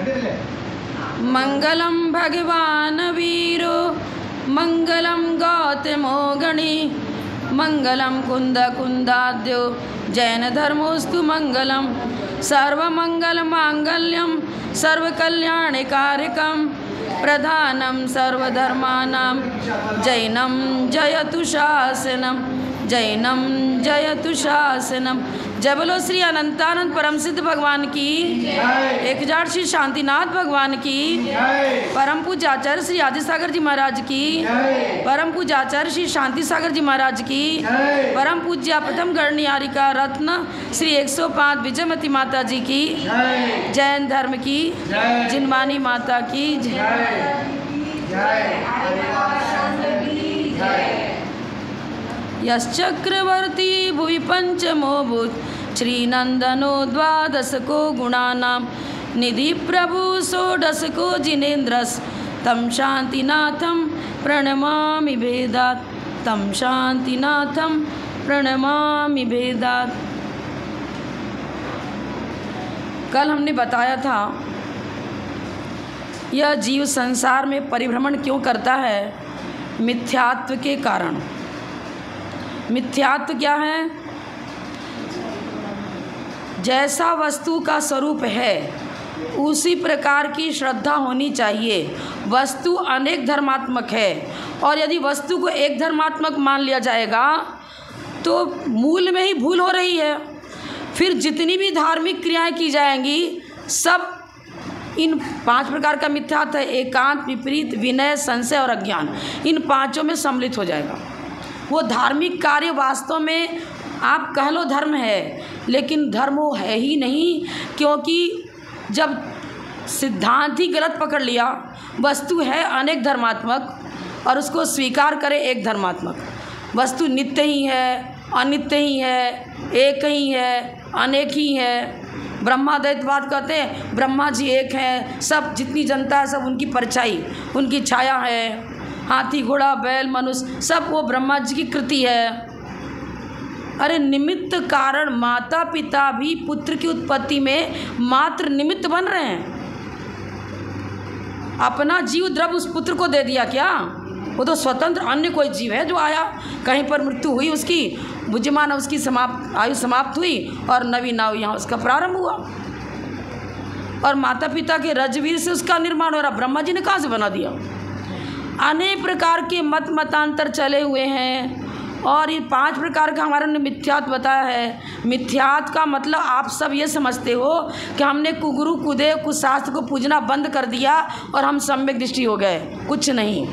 मंगलम भगवान वीरो मंगलम गौतमो गणी मंगलम कुंद कुंदाद्यो जैन धर्मोस्तु मंगलम सर्वमंगल मांगल्यम सर्वकल्याणकारकम प्रधानम सर्वधर्मानां जैनम जयतु शासनम जैनम जयतु शासनम। जय बोलो श्री अनंतानंद परम सिद्ध भगवान की, 1000 श्री शांतिनाथ भगवान की, परम पूज्य आचार्य श्री आदिसागर जी महाराज की, परम पूज्य आचार्य श्री शांति सागर जी महाराज की, परम पूज्य प्रथम गणनियारिका रत्न श्री 105 विजयमती माता जी की, जैन धर्म की, जिनवानी माता की यश्चक्रवर्ती भुवि पंचमो भूत श्रीनंदनो द्वादशको गुणानां निधि प्रभु षोडशको जिनेन्द्रस तम शांतिनाथम प्रणमामि भेदात् तम शांतिनाथम प्रणमामि भेदात्। कल हमने बताया था यह जीव संसार में परिभ्रमण क्यों करता है, मिथ्यात्व के कारण। मिथ्यात्व क्या है? जैसा वस्तु का स्वरूप है उसी प्रकार की श्रद्धा होनी चाहिए। वस्तु अनेक धर्मात्मक है और यदि वस्तु को एक धर्मात्मक मान लिया जाएगा तो मूल में ही भूल हो रही है। फिर जितनी भी धार्मिक क्रियाएं की जाएंगी सब इन 5 प्रकार का मिथ्यात्व है, एकांत, विपरीत, विनय, संशय और अज्ञान, इन 5 में सम्मिलित हो जाएगा। वो धार्मिक कार्य वास्तव में आप कह लो धर्म है, लेकिन धर्म वो है ही नहीं, क्योंकि जब सिद्धांत ही गलत पकड़ लिया, वस्तु है अनेक धर्मात्मक और उसको स्वीकार करे एक धर्मात्मक। वस्तु नित्य ही है, अनित्य ही है, एक ही है, अनेक ही है। ब्रह्माद्वैतवाद कहते हैं ब्रह्मा जी एक हैं, सब जितनी जनता है सब उनकी परछाई, उनकी छाया है। हाथी, घोड़ा, बैल, मनुष्य सब वो ब्रह्मा जी की कृति है। अरे निमित्त कारण, माता पिता भी पुत्र की उत्पत्ति में मात्र निमित्त बन रहे हैं। अपना जीव द्रव्य उस पुत्र को दे दिया क्या? वो तो स्वतंत्र अन्य कोई जीव है जो आया, कहीं पर मृत्यु हुई उसकी, बुझमान उसकी आयु समाप्त हुई और नवी नाव यहाँ उसका प्रारंभ हुआ। और माता पिता के रजवीर से उसका निर्माण हो रहा। ब्रह्मा जी ने कहाँ से बना दिया? अनेक प्रकार के मतांतर चले हुए हैं और ये 5 प्रकार का हमारे ने मिथ्यात्व बताया है। मिथ्यात्व का मतलब आप सब ये समझते हो कि हमने कुगुरु कुदेव कुशास्त्र को पूजना बंद कर दिया और हम सम्यक दृष्टि हो गए। कुछ नहीं,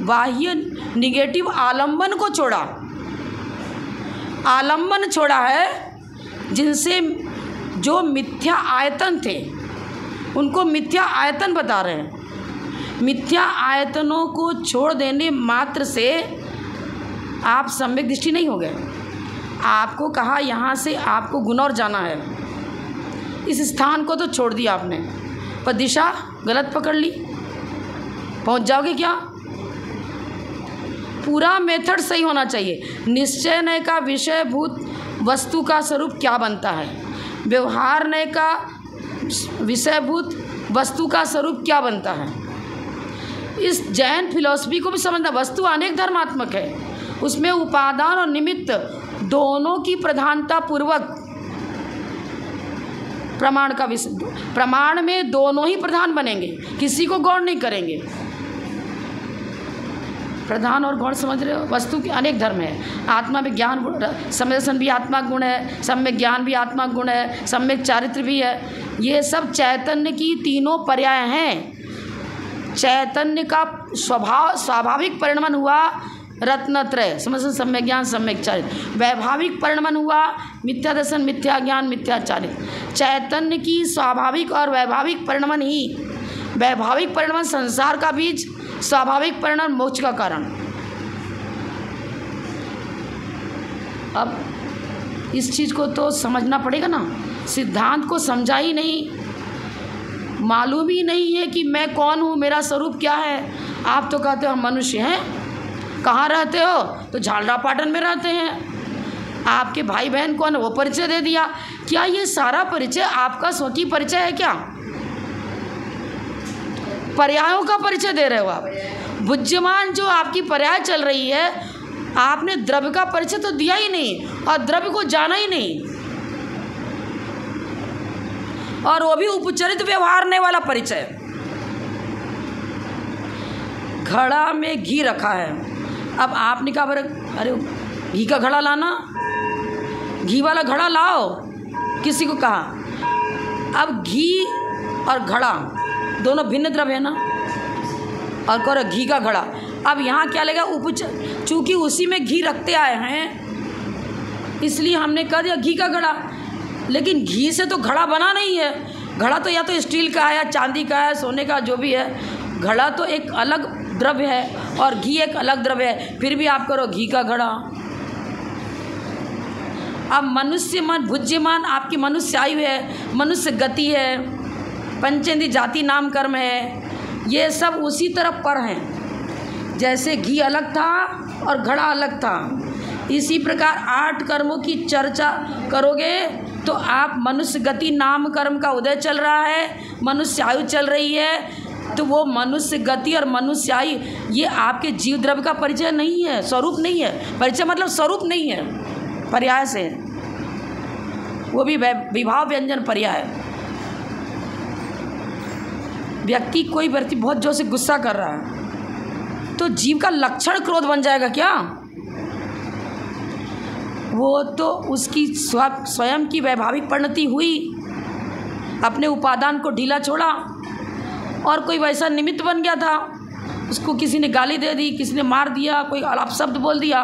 बाह्य निगेटिव आलंबन को छोड़ा, आलंबन छोड़ा है, जिनसे जो मिथ्या आयतन थे उनको मिथ्या आयतन बता रहे हैं। मिथ्या आयतनों को छोड़ देने मात्र से आप सम्यक दृष्टि नहीं हो गए। आपको कहा यहाँ से आपको गुनौर जाना है, इस स्थान को तो छोड़ दिया आपने, पर दिशा गलत पकड़ ली, पहुँच जाओगे क्या? पूरा मेथड सही होना चाहिए। निश्चय नय का विषयभूत वस्तु का स्वरूप क्या बनता है, व्यवहार नय का विषयभूत वस्तु का स्वरूप क्या बनता है। इस जैन फिलॉसफी को भी समझना। वस्तु अनेक धर्मात्मक है, उसमें उपादान और निमित्त दोनों की प्रधानता पूर्वक प्रमाण का प्रमाण में दोनों ही प्रधान बनेंगे, किसी को गौण नहीं करेंगे। प्रधान और गौण समझ रहे हो? वस्तु के अनेक धर्म है। आत्मा में ज्ञान गुण, सम्यक भी आत्मा गुण है, सम्यक ज्ञान भी आत्मा गुण है, सम्यक चारित्र भी है। ये सब चैतन्य की तीनों पर्याय हैं। चैतन्य का स्वाभाविक परिणमन हुआ रत्नत्रय, समझ, सम्यक ज्ञान, सम्यक चारित्र। वैभाविक परिणमन हुआ मिथ्या दर्शन, मिथ्या ज्ञान, मिथ्या चारित्र। चैतन्य की स्वाभाविक और वैभाविक परिणमन ही, वैभाविक परिणमन संसार का बीज, स्वाभाविक परिणमन मोक्ष का कारण। अब इस चीज़ को तो समझना पड़ेगा ना। सिद्धांत को समझा ही नहीं, मालूम ही नहीं है कि मैं कौन हूँ, मेरा स्वरूप क्या है। आप तो कहते हो हम मनुष्य हैं। कहाँ रहते हो? तो झालरा पाटन में रहते हैं। आपके भाई बहन कौन है वो परिचय दे दिया। क्या ये सारा परिचय आपका स्वकीय परिचय है क्या? पर्यायों का परिचय दे रहे हो आप। बुद्धिमान जो आपकी पर्याय चल रही है, आपने द्रव्य का परिचय तो दिया ही नहीं और द्रव्य को जाना ही नहीं, और वो भी उपचरित व्यवहारने वाला परिचय। घड़ा में घी रखा है, अब आपने कहा अरे घी का घड़ा लाना, घी वाला घड़ा लाओ, किसी को कहा। अब घी और घड़ा दोनों भिन्न द्रव्य है ना, और करो घी का घड़ा। अब यहाँ क्या लगेगा, चूँकि उसी में घी रखते आए हैं इसलिए हमने कह दिया घी का घड़ा, लेकिन घी से तो घड़ा बना नहीं है। घड़ा तो या तो स्टील का है या चांदी का है, सोने का, जो भी है। घड़ा तो एक अलग द्रव्य है और घी एक अलग द्रव्य है, फिर भी आप करो घी का घड़ा। अब मनुष्य मन भुज्यमान आपकी मनुष्य आयु है, मनुष्य गति है, पंचेंद्रिय जाति नाम कर्म है, ये सब उसी तरफ पर हैं। जैसे घी अलग था और घड़ा अलग था, इसी प्रकार 8 कर्मों की चर्चा करोगे तो आप मनुष्य गति नाम कर्म का उदय चल रहा है, मनुष्य आयु चल रही है, तो वो मनुष्य गति और मनुष्य आयु ये आपके जीव द्रव्य का परिचय नहीं है, स्वरूप नहीं है। परिचय मतलब स्वरूप नहीं है, पर्याय से, वो भी विभाव व्यंजन पर्याय। व्यक्ति कोई व्यक्ति बहुत जोर से गुस्सा कर रहा है तो जीव का लक्षण क्रोध बन जाएगा क्या? वो तो उसकी स्वयं की वैभाविक परिणति हुई, अपने उपादान को ढीला छोड़ा, और कोई वैसा निमित्त बन गया था, उसको किसी ने गाली दे दी, किसी ने मार दिया, कोई अपशब्द बोल दिया,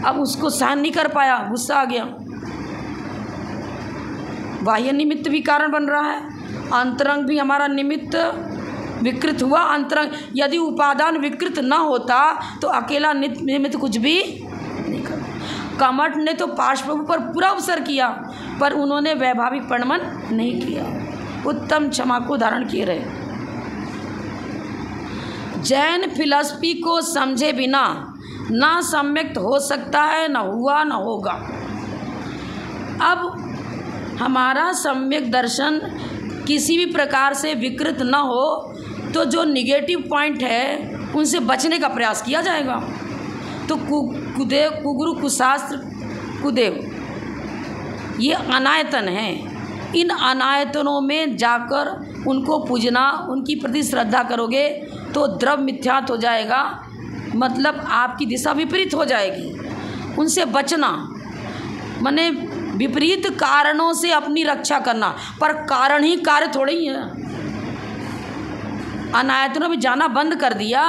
अब उसको सहन नहीं कर पाया, गुस्सा आ गया। बाह्य निमित्त भी कारण बन रहा है, अंतरंग भी हमारा निमित्त विकृत हुआ। अंतरंग यदि उपादान विकृत न होता तो अकेला निमित्त कुछ भी नहीं कर। कमठ ने तो पार्श्व पर पूरा अवसर किया, पर उन्होंने वैभाविक परिणमन नहीं किया, उत्तम क्षमा को धारण किए रहे। जैन फिलॉसफी को समझे बिना ना सम्यक्त हो सकता है, ना हुआ ना होगा। अब हमारा सम्यक दर्शन किसी भी प्रकार से विकृत न हो तो जो निगेटिव पॉइंट है उनसे बचने का प्रयास किया जाएगा। तो कुदेव, कुगुरु, कुशास्त्र, कुदेव ये अनायतन हैं। इन अनायतनों में जाकर उनको पूजना, उनकी प्रति श्रद्धा करोगे तो द्रव मिथ्यात हो जाएगा, मतलब आपकी दिशा विपरीत हो जाएगी। उनसे बचना माने विपरीत कारणों से अपनी रक्षा करना, पर कारण ही कार्य थोड़े ही है। अनायतनों में जाना बंद कर दिया,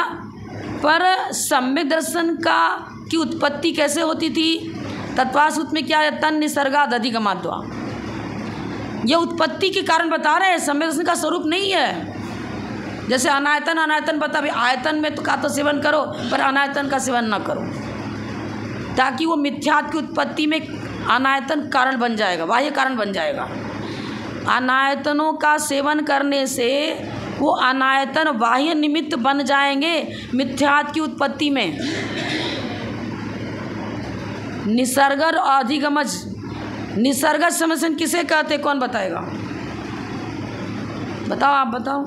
पर सम्यक दर्शन की उत्पत्ति कैसे होती थी? तत्वासूत्र में क्या है? तन निसर्गाद अधिगमाद्वा। यह उत्पत्ति के कारण बता रहे हैं, सम्यक दर्शन का स्वरूप नहीं है। जैसे अनायतन बता, भी आयतन में तो का तो सेवन करो, पर अनायतन का सेवन न करो, ताकि वो मिथ्यात्व की उत्पत्ति में अनायतन कारण बन जाएगा, बाह्य कारण बन जाएगा। अनायतनों का सेवन करने से वो अनायतन बाह्य निमित्त बन जाएंगे मिथ्यात्व की उत्पत्ति में। निसर्ग और अधिगमज, निसर्ग समझन किसे कहते, कौन बताएगा? बताओ, आप बताओ।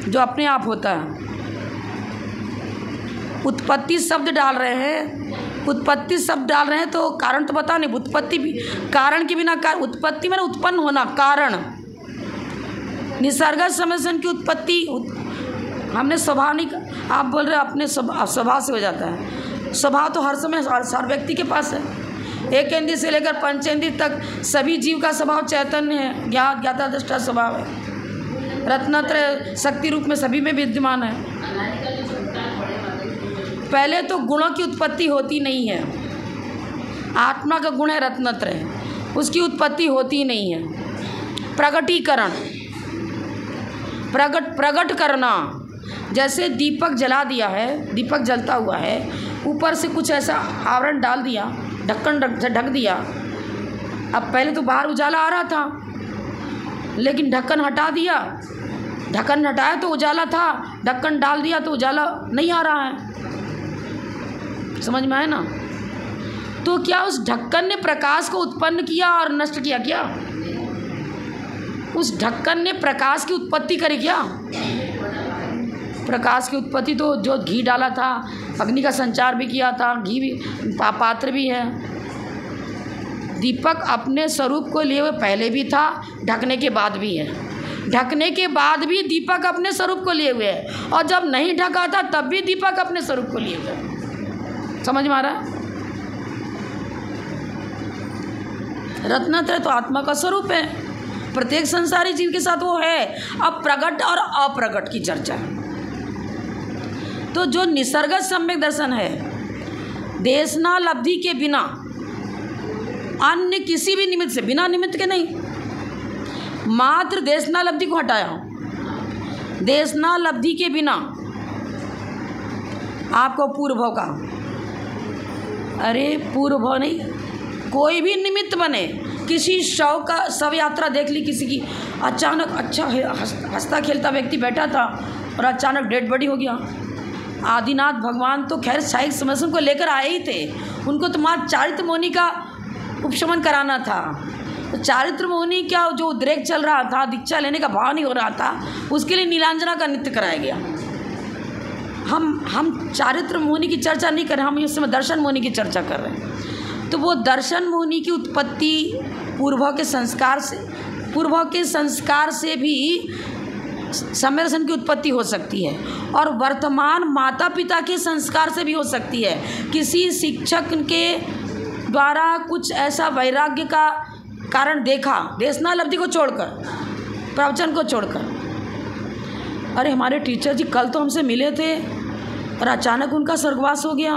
जो अपने आप होता है। उत्पत्ति शब्द डाल रहे हैं, उत्पत्ति शब्द डाल रहे हैं तो कारण तो बता नहीं। उत्पत्ति भी कारण के बिना कारण, उत्पत्ति में उत्पन्न होना कारण। निसर्ग समझन की उत्पत्ति हमने स्वभाव नहीं, आप बोल रहे अपने स्वभाव से हो जाता है। स्वभाव तो हर समय हर व्यक्ति के पास है। एक इंद्रिय से लेकर पंचेंद्रिय तक सभी जीव का स्वभाव चैतन्य है, ज्ञाता दृष्टा स्वभाव है, रत्नत्रय शक्ति रूप में सभी में विद्यमान है। पहले तो गुणों की उत्पत्ति होती नहीं है। आत्मा का गुण है रत्नत्रय, उसकी उत्पत्ति होती नहीं है। प्रगटीकरण, प्रगट करना, जैसे दीपक जला दिया है, दीपक जलता हुआ है, ऊपर से कुछ ऐसा आवरण डाल दिया, ढक्कन ढक दिया। अब पहले तो बाहर उजाला आ रहा था, लेकिन ढक्कन हटा दिया, ढक्कन हटाया तो उजाला था, ढक्कन डाल दिया तो उजाला नहीं आ रहा है। समझ में आया ना? तो क्या उस ढक्कन ने प्रकाश को उत्पन्न किया और नष्ट किया क्या? उस ढक्कन ने प्रकाश की उत्पत्ति करी क्या? प्रकाश की उत्पत्ति तो जो घी डाला था, अग्नि का संचार भी किया था, घी भी पात्र भी है। दीपक अपने स्वरूप को लिए हुए पहले भी था, ढकने के बाद भी है। ढकने के बाद भी दीपक अपने स्वरूप को लिए हुए है, और जब नहीं ढका था तब भी दीपक अपने स्वरूप को लिए हुए। समझ में आ रहा है? रत्नत्रय तो आत्मा का स्वरूप है, प्रत्येक संसारी जीव के साथ वो है। अब प्रकट और अप्रकट की चर्चा। तो जो निसर्ग सम्यक दर्शन है, देशनालब्धि के बिना, अन्य किसी भी निमित्त से, बिना निमित्त के नहीं, मात्र देशनालब्धि को हटाया हूँ। देशनालब्धि के बिना आपको पूर्व का, अरे पूर्व नहीं, कोई भी निमित्त बने, किसी शव यात्रा देख ली किसी की, अचानक अच्छा हंसता खेलता व्यक्ति बैठा था और अचानक डेड बॉडी हो गया। आदिनाथ भगवान तो खैर साहिक समस्या को लेकर आए ही थे, उनको तो मात्र चारित्र मौनी का उपशमन कराना था। तो चारित्र मौनी क्या जो उद्रेक चल रहा था, दीक्षा लेने का भाव नहीं हो रहा था, उसके लिए नीलांजना का नृत्य कराया गया। हम चारित्र मौनी की चर्चा नहीं कर रहे, हम इस समय दर्शन मौनी की चर्चा कर रहे हैं। तो वो दर्शन मौनी की उत्पत्ति पूर्व के संस्कार से भी समय दर्शन की उत्पत्ति हो सकती है, और वर्तमान माता पिता के संस्कार से भी हो सकती है। किसी शिक्षक के द्वारा कुछ ऐसा वैराग्य का कारण देखा, देशनालब्धि को छोड़कर, प्रवचन को छोड़कर, अरे हमारे टीचर जी कल तो हमसे मिले थे और अचानक उनका स्वर्गवास हो गया,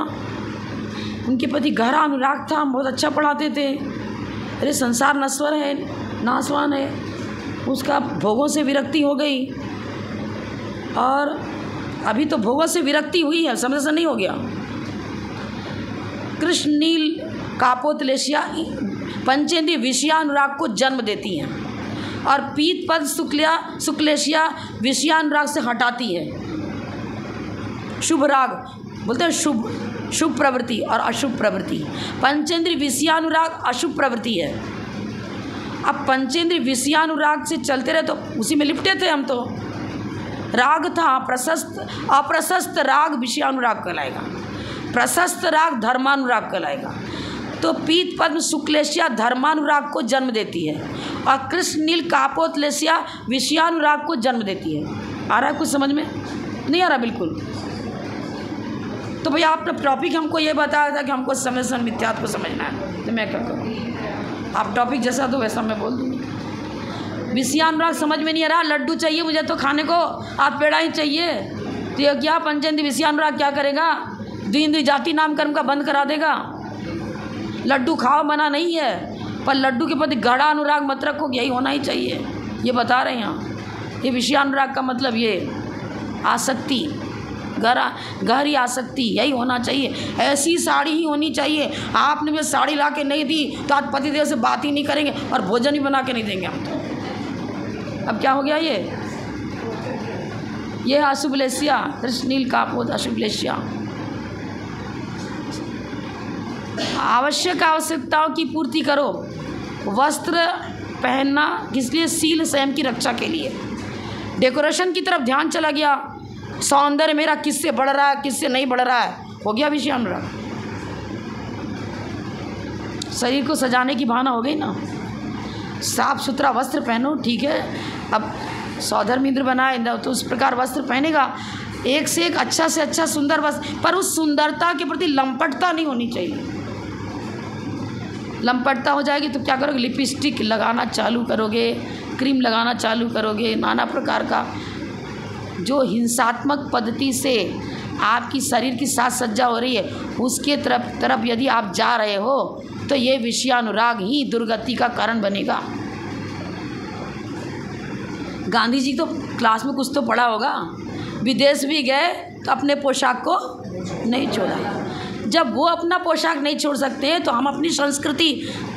उनके प्रति गहरा अनुराग था, हम बहुत अच्छा पढ़ाते थे, अरे संसार नश्वर है, नाशवान है, उसका भोगों से विरक्ति हो गई, और अभी तो भोगों से विरक्ति हुई है, समझ से नहीं हो गया। कृष्ण नील कापोतलेशिया पंचेंद्रिय विषयानुराग को जन्म देती हैं, और पीत पद शुक्लेशिया विषयानुराग से हटाती है। शुभ राग बोलते हैं, शुभ प्रवृत्ति और अशुभ प्रवृत्ति। पंचेंद्रिय विषयानुराग अशुभ प्रवृत्ति है। अब पंचेंद्रिय विषयानुराग से चलते रहे तो उसी में लिपटे थे हम। तो राग था अप्रशस्त राग विषयानुराग कहलाएगा, प्रशस्त राग धर्मानुराग कहलाएगा। तो पीत पद्म शुक्लेशिया धर्मानुराग को जन्म देती है, और कृष्ण नील कापोतलेशिया विषयानुराग को जन्म देती है। आ रहा है कुछ समझ में? नहीं आ रहा बिल्कुल? तो भैया आपने टॉपिक हमको ये बताया था कि हमको समय सन मिथ्यात्व को समझना है, तो मैं क्या करूँ? आप टॉपिक जैसा तो वैसा मैं बोल दूँगी। विषयानुराग समझ में नहीं आ रहा, लड्डू चाहिए मुझे तो खाने को, आप पेड़ा ही चाहिए, तो ये क्या पंचेंद्रिय विषयानुराग क्या करेगा? द्विंद्रिय जाति नामकर्म का बंद करा देगा। लड्डू खाओ मना नहीं है, पर लड्डू के प्रति गाढ़ा अनुराग मत रखो, यही होना ही चाहिए, ये बता रहे हैं यहाँ। ये विषयानुराग का मतलब ये आसक्ति, गहरी आसक्ति, यही होना चाहिए। ऐसी साड़ी ही होनी चाहिए, आपने मुझे साड़ी ला के नहीं दी तो आज पतिदेव से बात ही नहीं करेंगे और भोजन ही बना के नहीं देंगे हम तो। अब क्या हो गया? ये अशुभलेशिया, कृष्णनील कापोत अशुभलेशिया। आवश्यकताओं की पूर्ति करो। वस्त्र पहनना किस लिए? शील संयम की रक्षा के लिए। डेकोरेशन की तरफ ध्यान चला गया, सौंदर्य मेरा किससे बढ़ रहा है किससे नहीं बढ़ रहा है, हो गया विषयानुराग। शरीर को सजाने की भावना हो गई ना, साफ सुथरा वस्त्र पहनो, ठीक है। अब सौधर्म इंद्र बनाए तो उस प्रकार वस्त्र पहनेगा, एक से एक अच्छा से अच्छा सुंदर वस्त्र, पर उस सुंदरता के प्रति लंपटता नहीं होनी चाहिए। लंपटता हो जाएगी तो क्या करोगे? लिपस्टिक लगाना चालू करोगे, क्रीम लगाना चालू करोगे, नाना प्रकार का जो हिंसात्मक पद्धति से आपकी शरीर की साज सज्जा हो रही है उसके तरफ यदि आप जा रहे हो तो ये विषयानुराग ही दुर्गति का कारण बनेगा। गांधी जी तो क्लास में कुछ तो पढ़ा होगा, विदेश भी गए तो अपने पोशाक को नहीं छोड़ा। जब वो अपना पोशाक नहीं छोड़ सकते हैं तो हम अपनी संस्कृति,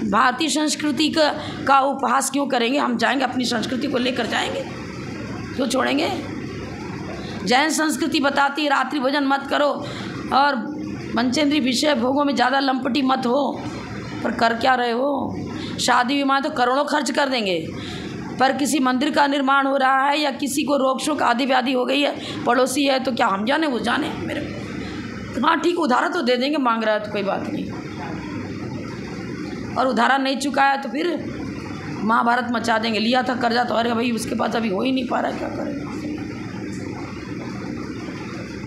भारतीय संस्कृति का उपहास क्यों करेंगे? हम जाएंगे अपनी संस्कृति को लेकर जाएंगे, क्यों छोड़ेंगे? जैन संस्कृति बताती है रात्रि भोजन मत करो और पंचेंद्रिय विषय भोगों में ज़्यादा लंपटी मत हो। पर कर क्या रहे हो? शादी विवाह तो करोड़ों खर्च कर देंगे, पर किसी मंदिर का निर्माण हो रहा है या किसी को रोग शोक आदि व्याधि हो गई है, पड़ोसी है, तो क्या हम जाने वो जाने? मेरे हाँ ठीक, उधारा तो दे देंगे, मांग रहा है तो कोई बात नहीं, और उधारा नहीं चुकाया तो फिर महाभारत मचा देंगे। लिया था कर्जा तो अरे भाई उसके पास अभी हो ही नहीं पा रहा है, क्या करें?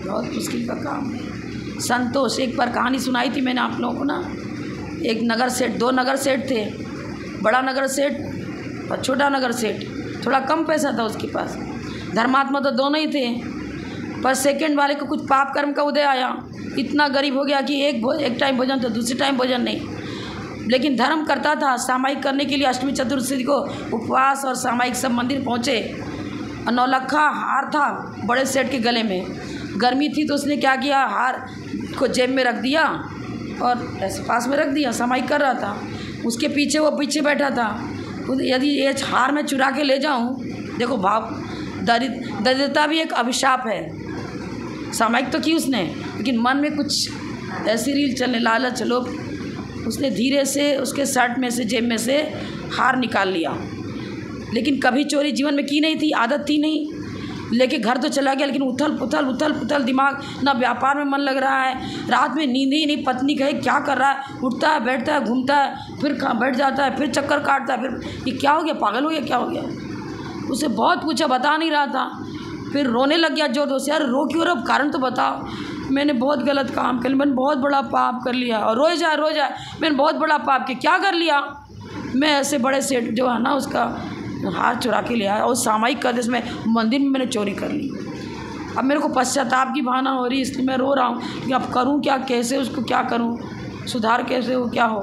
बहुत मुश्किल का काम है। संतोष, एक बार कहानी सुनाई थी मैंने आप लोगों को ना। एक नगर सेठ, 2 नगर सेठ थे, बड़ा नगर सेठ और छोटा नगर सेठ। थोड़ा कम पैसा था उसके पास, धर्मात्मा तो दोनों ही थे, पर सेकंड वाले को कुछ पाप कर्म का उदय आया, इतना गरीब हो गया कि एक टाइम भोजन तो दूसरे टाइम भोजन नहीं। लेकिन धर्म करता था, सामायिक करने के लिए अष्टमी चतुर्दशी को उपवास और सामायिक सब मंदिर पहुँचे। 9 लखा हार था बड़े सेठ के गले में, गर्मी थी तो उसने क्या किया, हार को जेब में रख दिया और ऐसे पास में रख दिया, सामायिक कर रहा था। उसके पीछे वो पीछे बैठा था, यदि ये हार मैं चुरा के ले जाऊं, देखो भाव, दरिद्रता भी एक अभिशाप है। सामायिक तो की उसने, लेकिन मन में कुछ ऐसी रील चलने, लालच, लोभ, उसने धीरे से उसके शर्ट में से, जेब में से हार निकाल लिया। लेकिन कभी चोरी जीवन में की नहीं थी, आदत थी नहीं। लेके घर तो चला गया, लेकिन उथल पुथल दिमाग, ना व्यापार में मन लग रहा है, रात में नींद ही नहीं। पत्नी कहे क्या कर रहा है, उठता है, बैठता है, घूमता है, फिर बैठ जाता है, फिर चक्कर काटता है, फिर ये क्या हो गया, पागल हो गया, क्या हो गया? उसे बहुत पूछा, बता नहीं रहा था। फिर रोने लग गया जोर जोर से, यार रो क्यों रहा, कारण तो बताओ। मैंने बहुत गलत काम कर लिया, मैंने बहुत बड़ा पाप कर लिया। और रोए जाए, मैंने बहुत बड़ा पाप किया। क्या कर लिया? मैं ऐसे बड़े सेठ जो है ना, उसका हार चुरा के ले आया और सामायिक कर दे, मंदिर में मैंने चोरी कर ली। अब मेरे को पश्चाताप की भावना हो रही है, इसलिए मैं रो रहा हूँ कि अब करूँ क्या, कैसे उसको क्या करूँ, सुधार कैसे हो, क्या हो।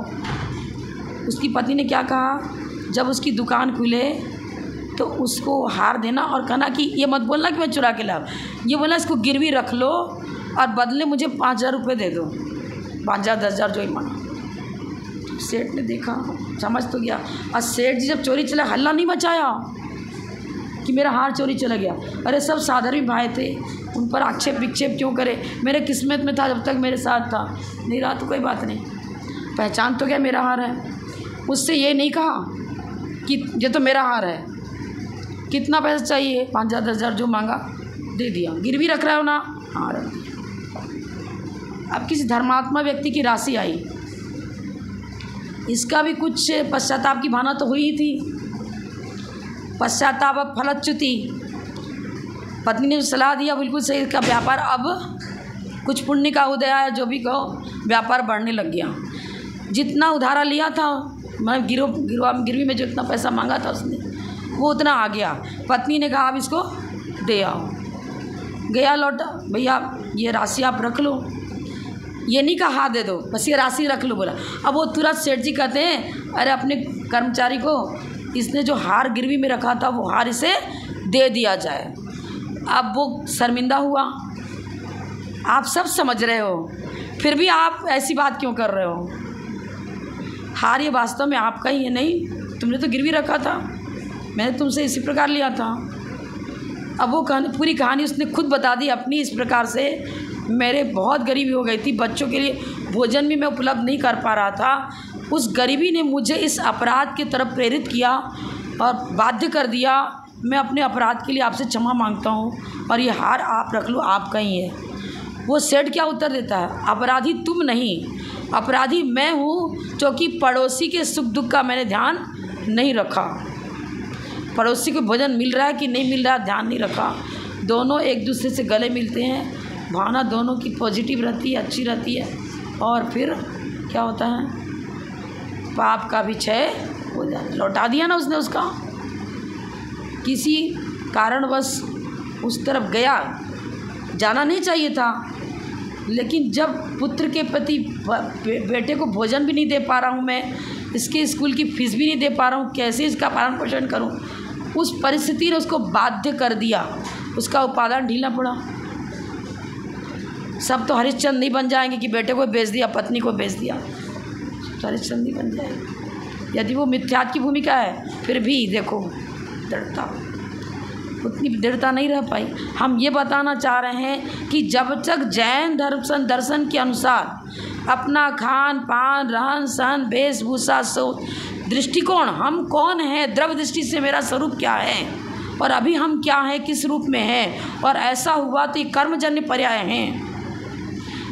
उसकी पत्नी ने क्या कहा, जब उसकी दुकान खुले तो उसको हार देना और कहना कि ये मत बोलना कि मैं चुरा के लाया, ये बोलना इसको गिरवी रख लो और बदले मुझे 5,000 रुपये दे दो, 5,000 10,000 जो ही मांगा। सेठ ने देखा, समझ तो गया। और सेठ जी जब चोरी चला, हल्ला नहीं मचाया कि मेरा हार चोरी चला गया। अरे सब साधारण भाई थे, उन पर आक्षेप विक्षेप क्यों करे, मेरे किस्मत में था, जब तक मेरे साथ था, नहीं रहा तो कोई बात नहीं, पहचान तो क्या मेरा हार है। उससे ये नहीं कहा कि ये तो मेरा हार है, कितना पैसा चाहिए, 5,000 10,000 जो मांगा दे दिया, गिरवी रख रहा हो ना, हाँ रख दिया। अब किसी धर्मात्मा व्यक्ति की राशि आई, इसका भी कुछ पश्चाताप की भावना तो हुई थी। पश्चाताप अब फलच्युति, पत्नी ने जो सलाह दिया बिल्कुल सही, इसका व्यापार अब कुछ पुण्य का उदय आया, जो भी कहो, व्यापार बढ़ने लग गया। जितना उधारा लिया था, मतलब गिरवी में जो इतना पैसा मांगा था उसने, वो उतना आ गया। पत्नी ने कहा अब इसको दे आओ। गया लौटा, भैया ये राशि आप रख लो, ये नहीं कहा दे दो, बस ये राशि रख लो बोला। अब वो तुरंत सेठ जी कहते हैं, अरे अपने कर्मचारी को इसने जो हार गिरवी में रखा था वो हार इसे दे दिया जाए। अब वो शर्मिंदा हुआ। आप सब समझ रहे हो, फिर भी आप ऐसी बात क्यों कर रहे हो? हार ये वास्तव में आपका ही है, नहीं, तुमने तो गिरवी रखा था, मैंने तुमसे इसी प्रकार लिया था। अब वो पूरी कहानी उसने खुद बता दी अपनी, इस प्रकार से मेरे बहुत गरीबी हो गई थी, बच्चों के लिए भोजन भी मैं उपलब्ध नहीं कर पा रहा था। उस गरीबी ने मुझे इस अपराध की तरफ प्रेरित किया और बाध्य कर दिया। मैं अपने अपराध के लिए आपसे क्षमा मांगता हूँ और ये हार आप रख लो, आपका ही है। वो सेठ क्या उत्तर देता है, अपराधी तुम नहीं, अपराधी मैं हूँ, क्योंकि पड़ोसी के सुख दुख का मैंने ध्यान नहीं रखा। पड़ोसी को भोजन मिल रहा है कि नहीं मिल रहा है, ध्यान नहीं रखा। दोनों एक दूसरे से गले मिलते हैं, भावना दोनों की पॉजिटिव रहती है, अच्छी रहती है, और फिर क्या होता है, पाप का भी क्षय हो जाता है। लौटा दिया ना उसने, उसका किसी कारणवश उस तरफ गया, जाना नहीं चाहिए था, लेकिन जब पुत्र के प्रति बेटे को भोजन भी नहीं दे पा रहा हूँ मैं, इसके स्कूल की फीस भी नहीं दे पा रहा हूँ, कैसे इसका पालन पोषण करूँ, उस परिस्थिति ने उसको बाध्य कर दिया, उसका उपादान ढीला पड़ा। सब तो हरिश्चंद्र नहीं बन जाएंगे कि बेटे को बेच दिया, पत्नी को बेच दिया, तो हरिश्चंद्र नहीं बन जाएंगे। यदि वो मिथ्यात्व की भूमिका है, फिर भी देखो डरता। उतनी दृढ़ता नहीं रह पाई। हम ये बताना चाह रहे हैं कि जब तक जैन दर्शन के अनुसार अपना खान पान, रहन सहन, वेशभूषा, दृष्टिकोण, हम कौन हैं, द्रव्य दृष्टि से मेरा स्वरूप क्या है और अभी हम क्या हैं, किस रूप में हैं, और ऐसा हुआ तो ये कर्मजन्य पर्याय हैं।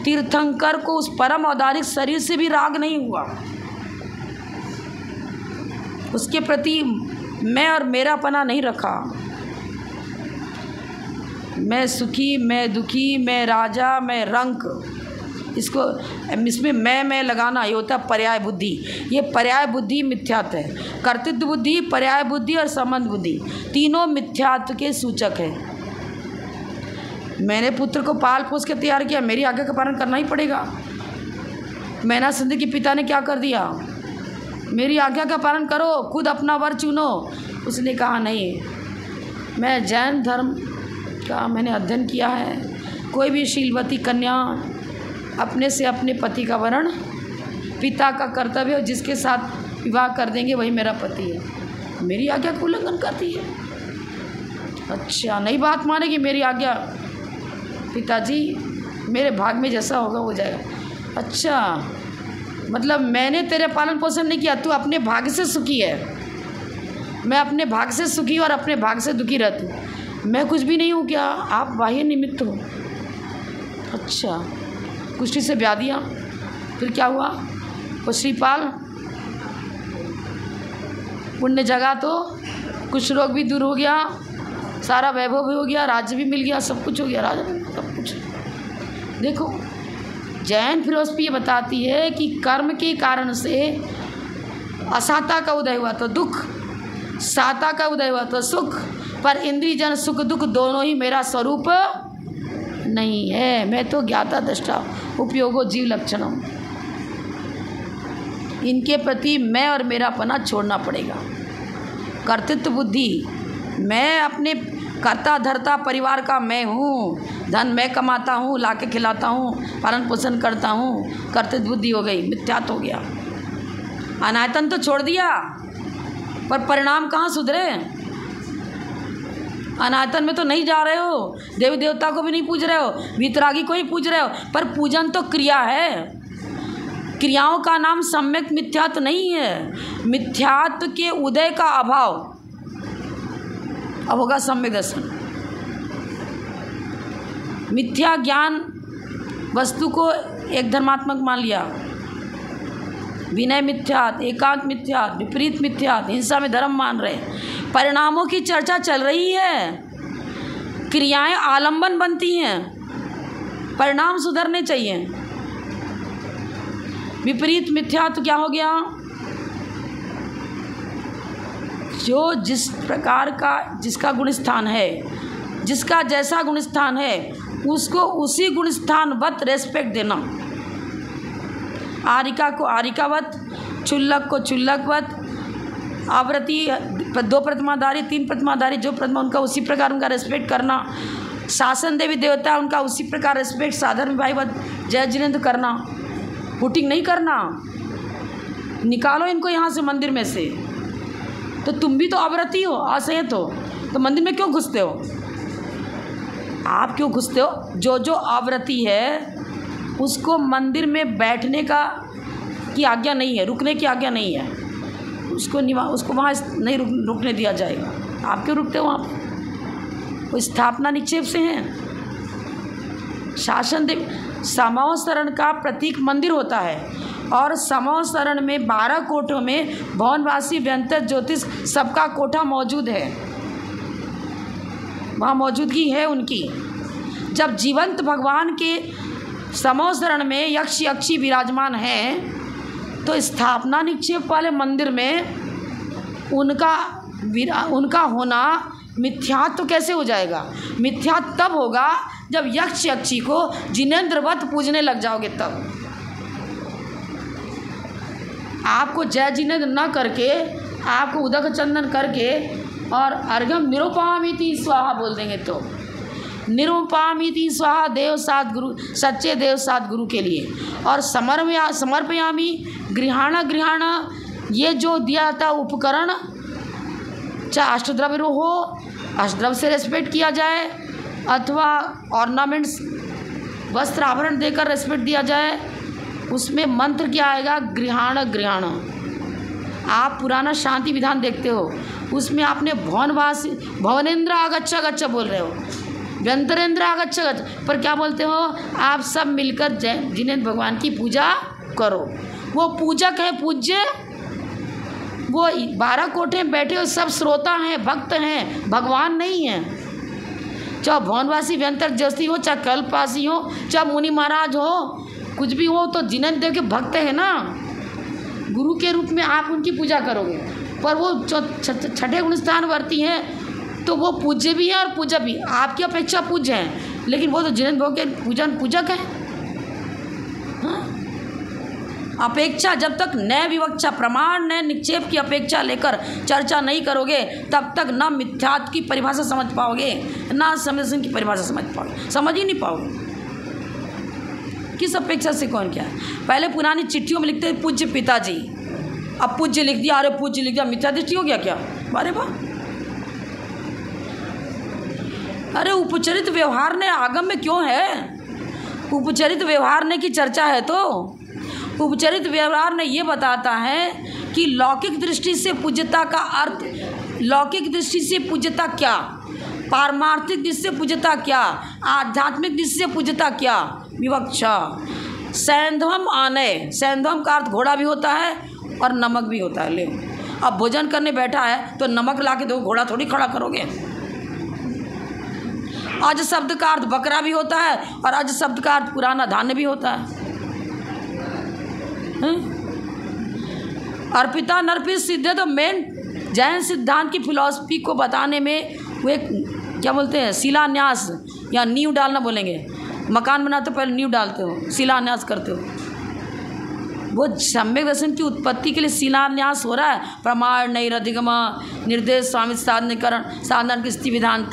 तीर्थंकर को उस परम औदारिक शरीर से भी राग नहीं हुआ, उसके प्रति मैं और मेरापना नहीं रखा। मैं सुखी, मैं दुखी, मैं राजा, मैं रंक, इसमें मैं लगाना ये होता है पर्याय बुद्धि। ये पर्याय बुद्धि मिथ्यात्व है। कर्तृत्व बुद्धि, पर्याय बुद्धि और संबंध बुद्धि तीनों मिथ्यात्व के सूचक है। मैंने पुत्र को पाल पोस के तैयार किया, मेरी आज्ञा का पालन करना ही पड़ेगा। मैना सिंह के पिता ने क्या कर दिया, मेरी आज्ञा का पालन करो, खुद अपना वर चुनो। उसने कहा नहीं, मैं जैन धर्म का मैंने अध्ययन किया है, कोई भी शीलवती कन्या अपने से अपने पति का वर्ण, पिता का कर्तव्य हो, जिसके साथ विवाह कर देंगे वही मेरा पति है। मेरी आज्ञा का उल्लंघन करती है। अच्छा, नहीं बात मानेगी मेरी आज्ञा, पिताजी मेरे भाग में जैसा होगा हो जाएगा। अच्छा, मतलब मैंने तेरे पालन पोषण नहीं किया, तू अपने भाग से सुखी है, मैं अपने भाग से सुखी और अपने भाग से दुखी रहती हूँ। मैं कुछ भी नहीं हूँ क्या, आप बाह्य निमित्त हो। अच्छा, कुष्ठी से ब्याह दिया, फिर क्या हुआ, वो श्रीपाल पुण्य जगह तो कुछ रोग भी दूर हो गया, सारा वैभव भी हो गया, राज्य भी मिल गया, सब कुछ हो गया, राजा सब कुछ। देखो, जैन फिलॉसफी ये बताती है कि कर्म के कारण से असाता का उदय हुआ तो दुख, साता का उदय हुआ तो सुख, पर इंद्रिय जन सुख दुख दोनों ही मेरा स्वरूप नहीं है। मैं तो ज्ञाता दृष्टा उपयोगो जीव लक्षणम। इनके प्रति मैं और मेरापना छोड़ना पड़ेगा। कर्तृत्व बुद्धि, मैं अपने कर्ता धर्ता परिवार का मैं हूँ, धन मैं कमाता हूँ, लाके खिलाता हूँ, पालन पोषण करता हूँ, कर्तृत्व बुद्धि हो गई, मिथ्यात्व हो गया। अनायतन तो छोड़ दिया, पर परिणाम कहाँ सुधरे। अनायतन में तो नहीं जा रहे हो, देवी देवता को भी नहीं पूज रहे हो, वीतरागी को ही पूज रहे हो, पर पूजन तो क्रिया है। क्रियाओं का नाम सम्यक मिथ्यात्व नहीं है। मिथ्यात्व के उदय का अभाव, अब होगा सम्यक दर्शन। मिथ्या ज्ञान वस्तु को एक धर्मात्मक मान लिया, विनय मिथ्यात्व, एकांत मिथ्यात्व, विपरीत मिथ्यात्व, हिंसा में धर्म मान रहे। परिणामों की चर्चा चल रही है, क्रियाएं आलंबन बनती हैं, परिणाम सुधरने चाहिए। विपरीत मिथ्यात्व क्या हो गया, जो जिस प्रकार का जिसका गुण स्थान है, जिसका जैसा गुण स्थान है, उसको उसी गुण स्थानवत रेस्पेक्ट देना। आरिका को आरिकावत, चुल्लक को चुल्लकवत, आवृत्ति 2 प्रतिमाधारी 3 प्रतिमाधारी जो प्रतिमा उनका उसी प्रकार उनका रेस्पेक्ट करना। शासन देवी देवता उनका उसी प्रकार रेस्पेक्ट साधारण भाईवत जय जिनेंद्र करना। हुटिंग नहीं करना, निकालो इनको यहाँ से मंदिर में से। तो तुम भी तो आवृत्ति हो, असंयत हो, तो मंदिर में क्यों घुसते हो? आप क्यों घुसते हो? जो जो आवृत्ति है उसको मंदिर में बैठने की आज्ञा नहीं है, रुकने की आज्ञा नहीं है, उसको वहाँ नहीं रुकने दिया जाएगा। आप क्यों रुकते हो वहाँ पर? वो स्थापना निक्षेप से हैं। शासन देव समाव शरण का प्रतीक मंदिर होता है, और समाव शरण में 12 कोठों में भवनवासी व्यंतर ज्योतिष सबका कोठा मौजूद है, वहाँ मौजूदगी है उनकी। जब जीवंत भगवान के समाव शरण में यक्ष यक्षी विराजमान हैं, तो स्थापना निक्षेप वाले मंदिर में उनका होना मिथ्यात्व कैसे हो जाएगा? मिथ्यात्व तब होगा जब यक्ष यक्षी को जिनेंद्रवत पूजने लग जाओगे तब। आपको जय जिनेंद्र न करके, आपको उदक चंदन करके और अर्घम निरुपमामिति स्वाहा बोल देंगे तो निरुपमामिति स्वाहा देव सात गुरु, सच्चे देव सात गुरु के लिए। और समर्पयामी गृहाणा ये जो दिया था उपकरण, चाहे अष्टद्रव्य हो, अष्टद्रव्य से रेस्पेक्ट किया जाए अथवा ऑर्नामेंट्स वस्त्र आभरण देकर रेस्पेक्ट दिया जाए, उसमें मंत्र क्या आएगा? गृहाण गृहाण। आप पुराना शांति विधान देखते हो, उसमें आपने भवनवासी भवनेन्द्र आगच्छ गच्छ बोल रहे हो, व्यंतरेंद्र आगच्छ गच्छ, पर क्या बोलते हो आप? सब मिलकर जिनेंद्र भगवान की पूजा करो। वो पूजक है, पूज्य, वो 12 कोठे में बैठे हो सब श्रोता हैं, भक्त हैं, भगवान नहीं हैं। चाहे भवनवासी व्यंतर जैसी हो, चाहे कल्पवासी हो, चाहे मुनि महाराज हो, कुछ भी हो, तो जिनेंद्र देव के भक्त है ना, गुरु के रूप में आप उनकी पूजा करोगे। पर वो छठे गुण स्थान वर्ती हैं तो वो पूज्य भी है और पूजक भी, आपकी अपेक्षा पूज्य हैं, लेकिन वो तो जिनेंद्र भोग के पूजक हैं। हाँ? अपेक्षा जब तक नए विवक्षा प्रमाण नए निक्षेप की अपेक्षा लेकर चर्चा नहीं करोगे, तब तक न मिथ्यात्व की परिभाषा समझ पाओगे, ना समझन की परिभाषा समझ पाओगे, समझ ही नहीं पाओगे। किस अपेक्षा से कौन क्या है? पहले पुरानी चिट्ठियों में लिखते पूज्य पिताजी, अब पूज्य लिख दिया, अरे पूज्य लिख दिया, मिथ्या दृष्टि हो गया क्या? अरे वाह! अरे उपचरित व्यवहार ने आगम में क्यों है? उपचरित व्यवहार ने की चर्चा है तो उपचरित व्यवहार ने ये बताता है कि लौकिक दृष्टि से पूज्यता का अर्थ, लौकिक दृष्टि से पूज्यता क्या, पारमार्थिक दृष्टि से पूज्यता क्या, आध्यात्मिक दृष्टि से पूज्यता क्या, विवक्षा। सैंधवम आने, सैंधवम का अर्थ घोड़ा भी होता है और नमक भी होता है। ले अब भोजन करने बैठा है तो नमक ला के दो, घोड़ा थोड़ी खड़ा करोगे। अज शब्द का अर्थ बकरा भी होता है और अज शब्द का अर्थ पुराना धान्य भी होता है। अर्पिता नर्पित सिद्धे, तो मेन जैन सिद्धांत की फिलॉसफी को बताने में वो एक क्या बोलते हैं, शिलान्यास या नींव डालना बोलेंगे। मकान बनाते पहले नींव डालते हो, शिलान्यास करते हो। वो सम्यक दर्शन की उत्पत्ति के लिए शिलान्यास हो रहा है। प्रमाण नैरधिगम निर्देश स्वामित्व साधनीकरण साधन की स्थिति विधानत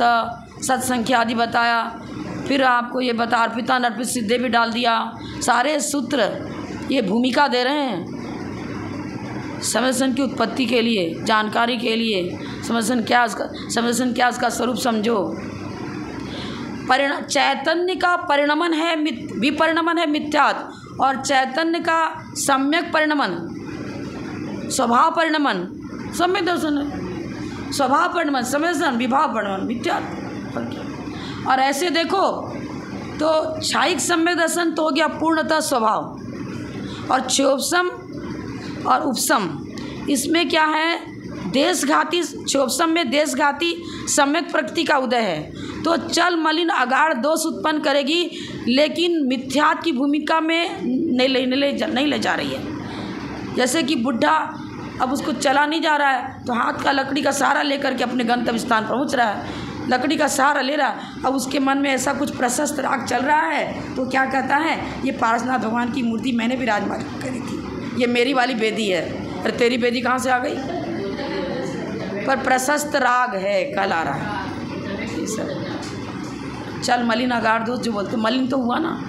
सत्संख्या आदि बताया। फिर आपको ये बता अर्पिता नर्पित सिद्धे भी डाल दिया। सारे सूत्र ये भूमिका दे रहे हैं समझन की उत्पत्ति के लिए, जानकारी के लिए। समझन क्या उसका स्वरूप समझो। चैतन्य का परिणमन है विपरिणमन है मिथ्यात्व, और चैतन्य का सम्यक परिणमन स्वभाव परिणमन सम्यक दर्शन है। स्वभाव परिणमन समझन, विभाव परिणमन मिथ्यात्व। और ऐसे देखो तो क्षायिक सम्यक दर्शन तो हो गया पूर्णतः स्वभाव, और क्षोभसम और उपसम इसमें क्या है, देशघाती। क्षोभसम में देशघाती सम्यक प्रकृति का उदय है, तो चल मलिन अगाढ़ दोष उत्पन्न करेगी, लेकिन मिथ्यात्व की भूमिका में नहीं ले जा रही है। जैसे कि बुढ़ा अब उसको चला नहीं जा रहा है तो हाथ का लकड़ी का सहारा लेकर के अपने गंतव्य स्थान पहुंच रहा है, लकड़ी का सहारा ले रहा है। अब उसके मन में ऐसा कुछ प्रशस्त राग चल रहा है तो क्या कहता है, ये पारसनाथ भगवान की मूर्ति मैंने विराजमान करी थी, ये मेरी वाली बेदी है। अरे तेरी बेदी कहाँ से आ गई? पर प्रशस्त राग है, कल आ रहा है ये सब। चल मलिन अगाढ़ दोष जो बोलते, मलिन तो हुआ ना।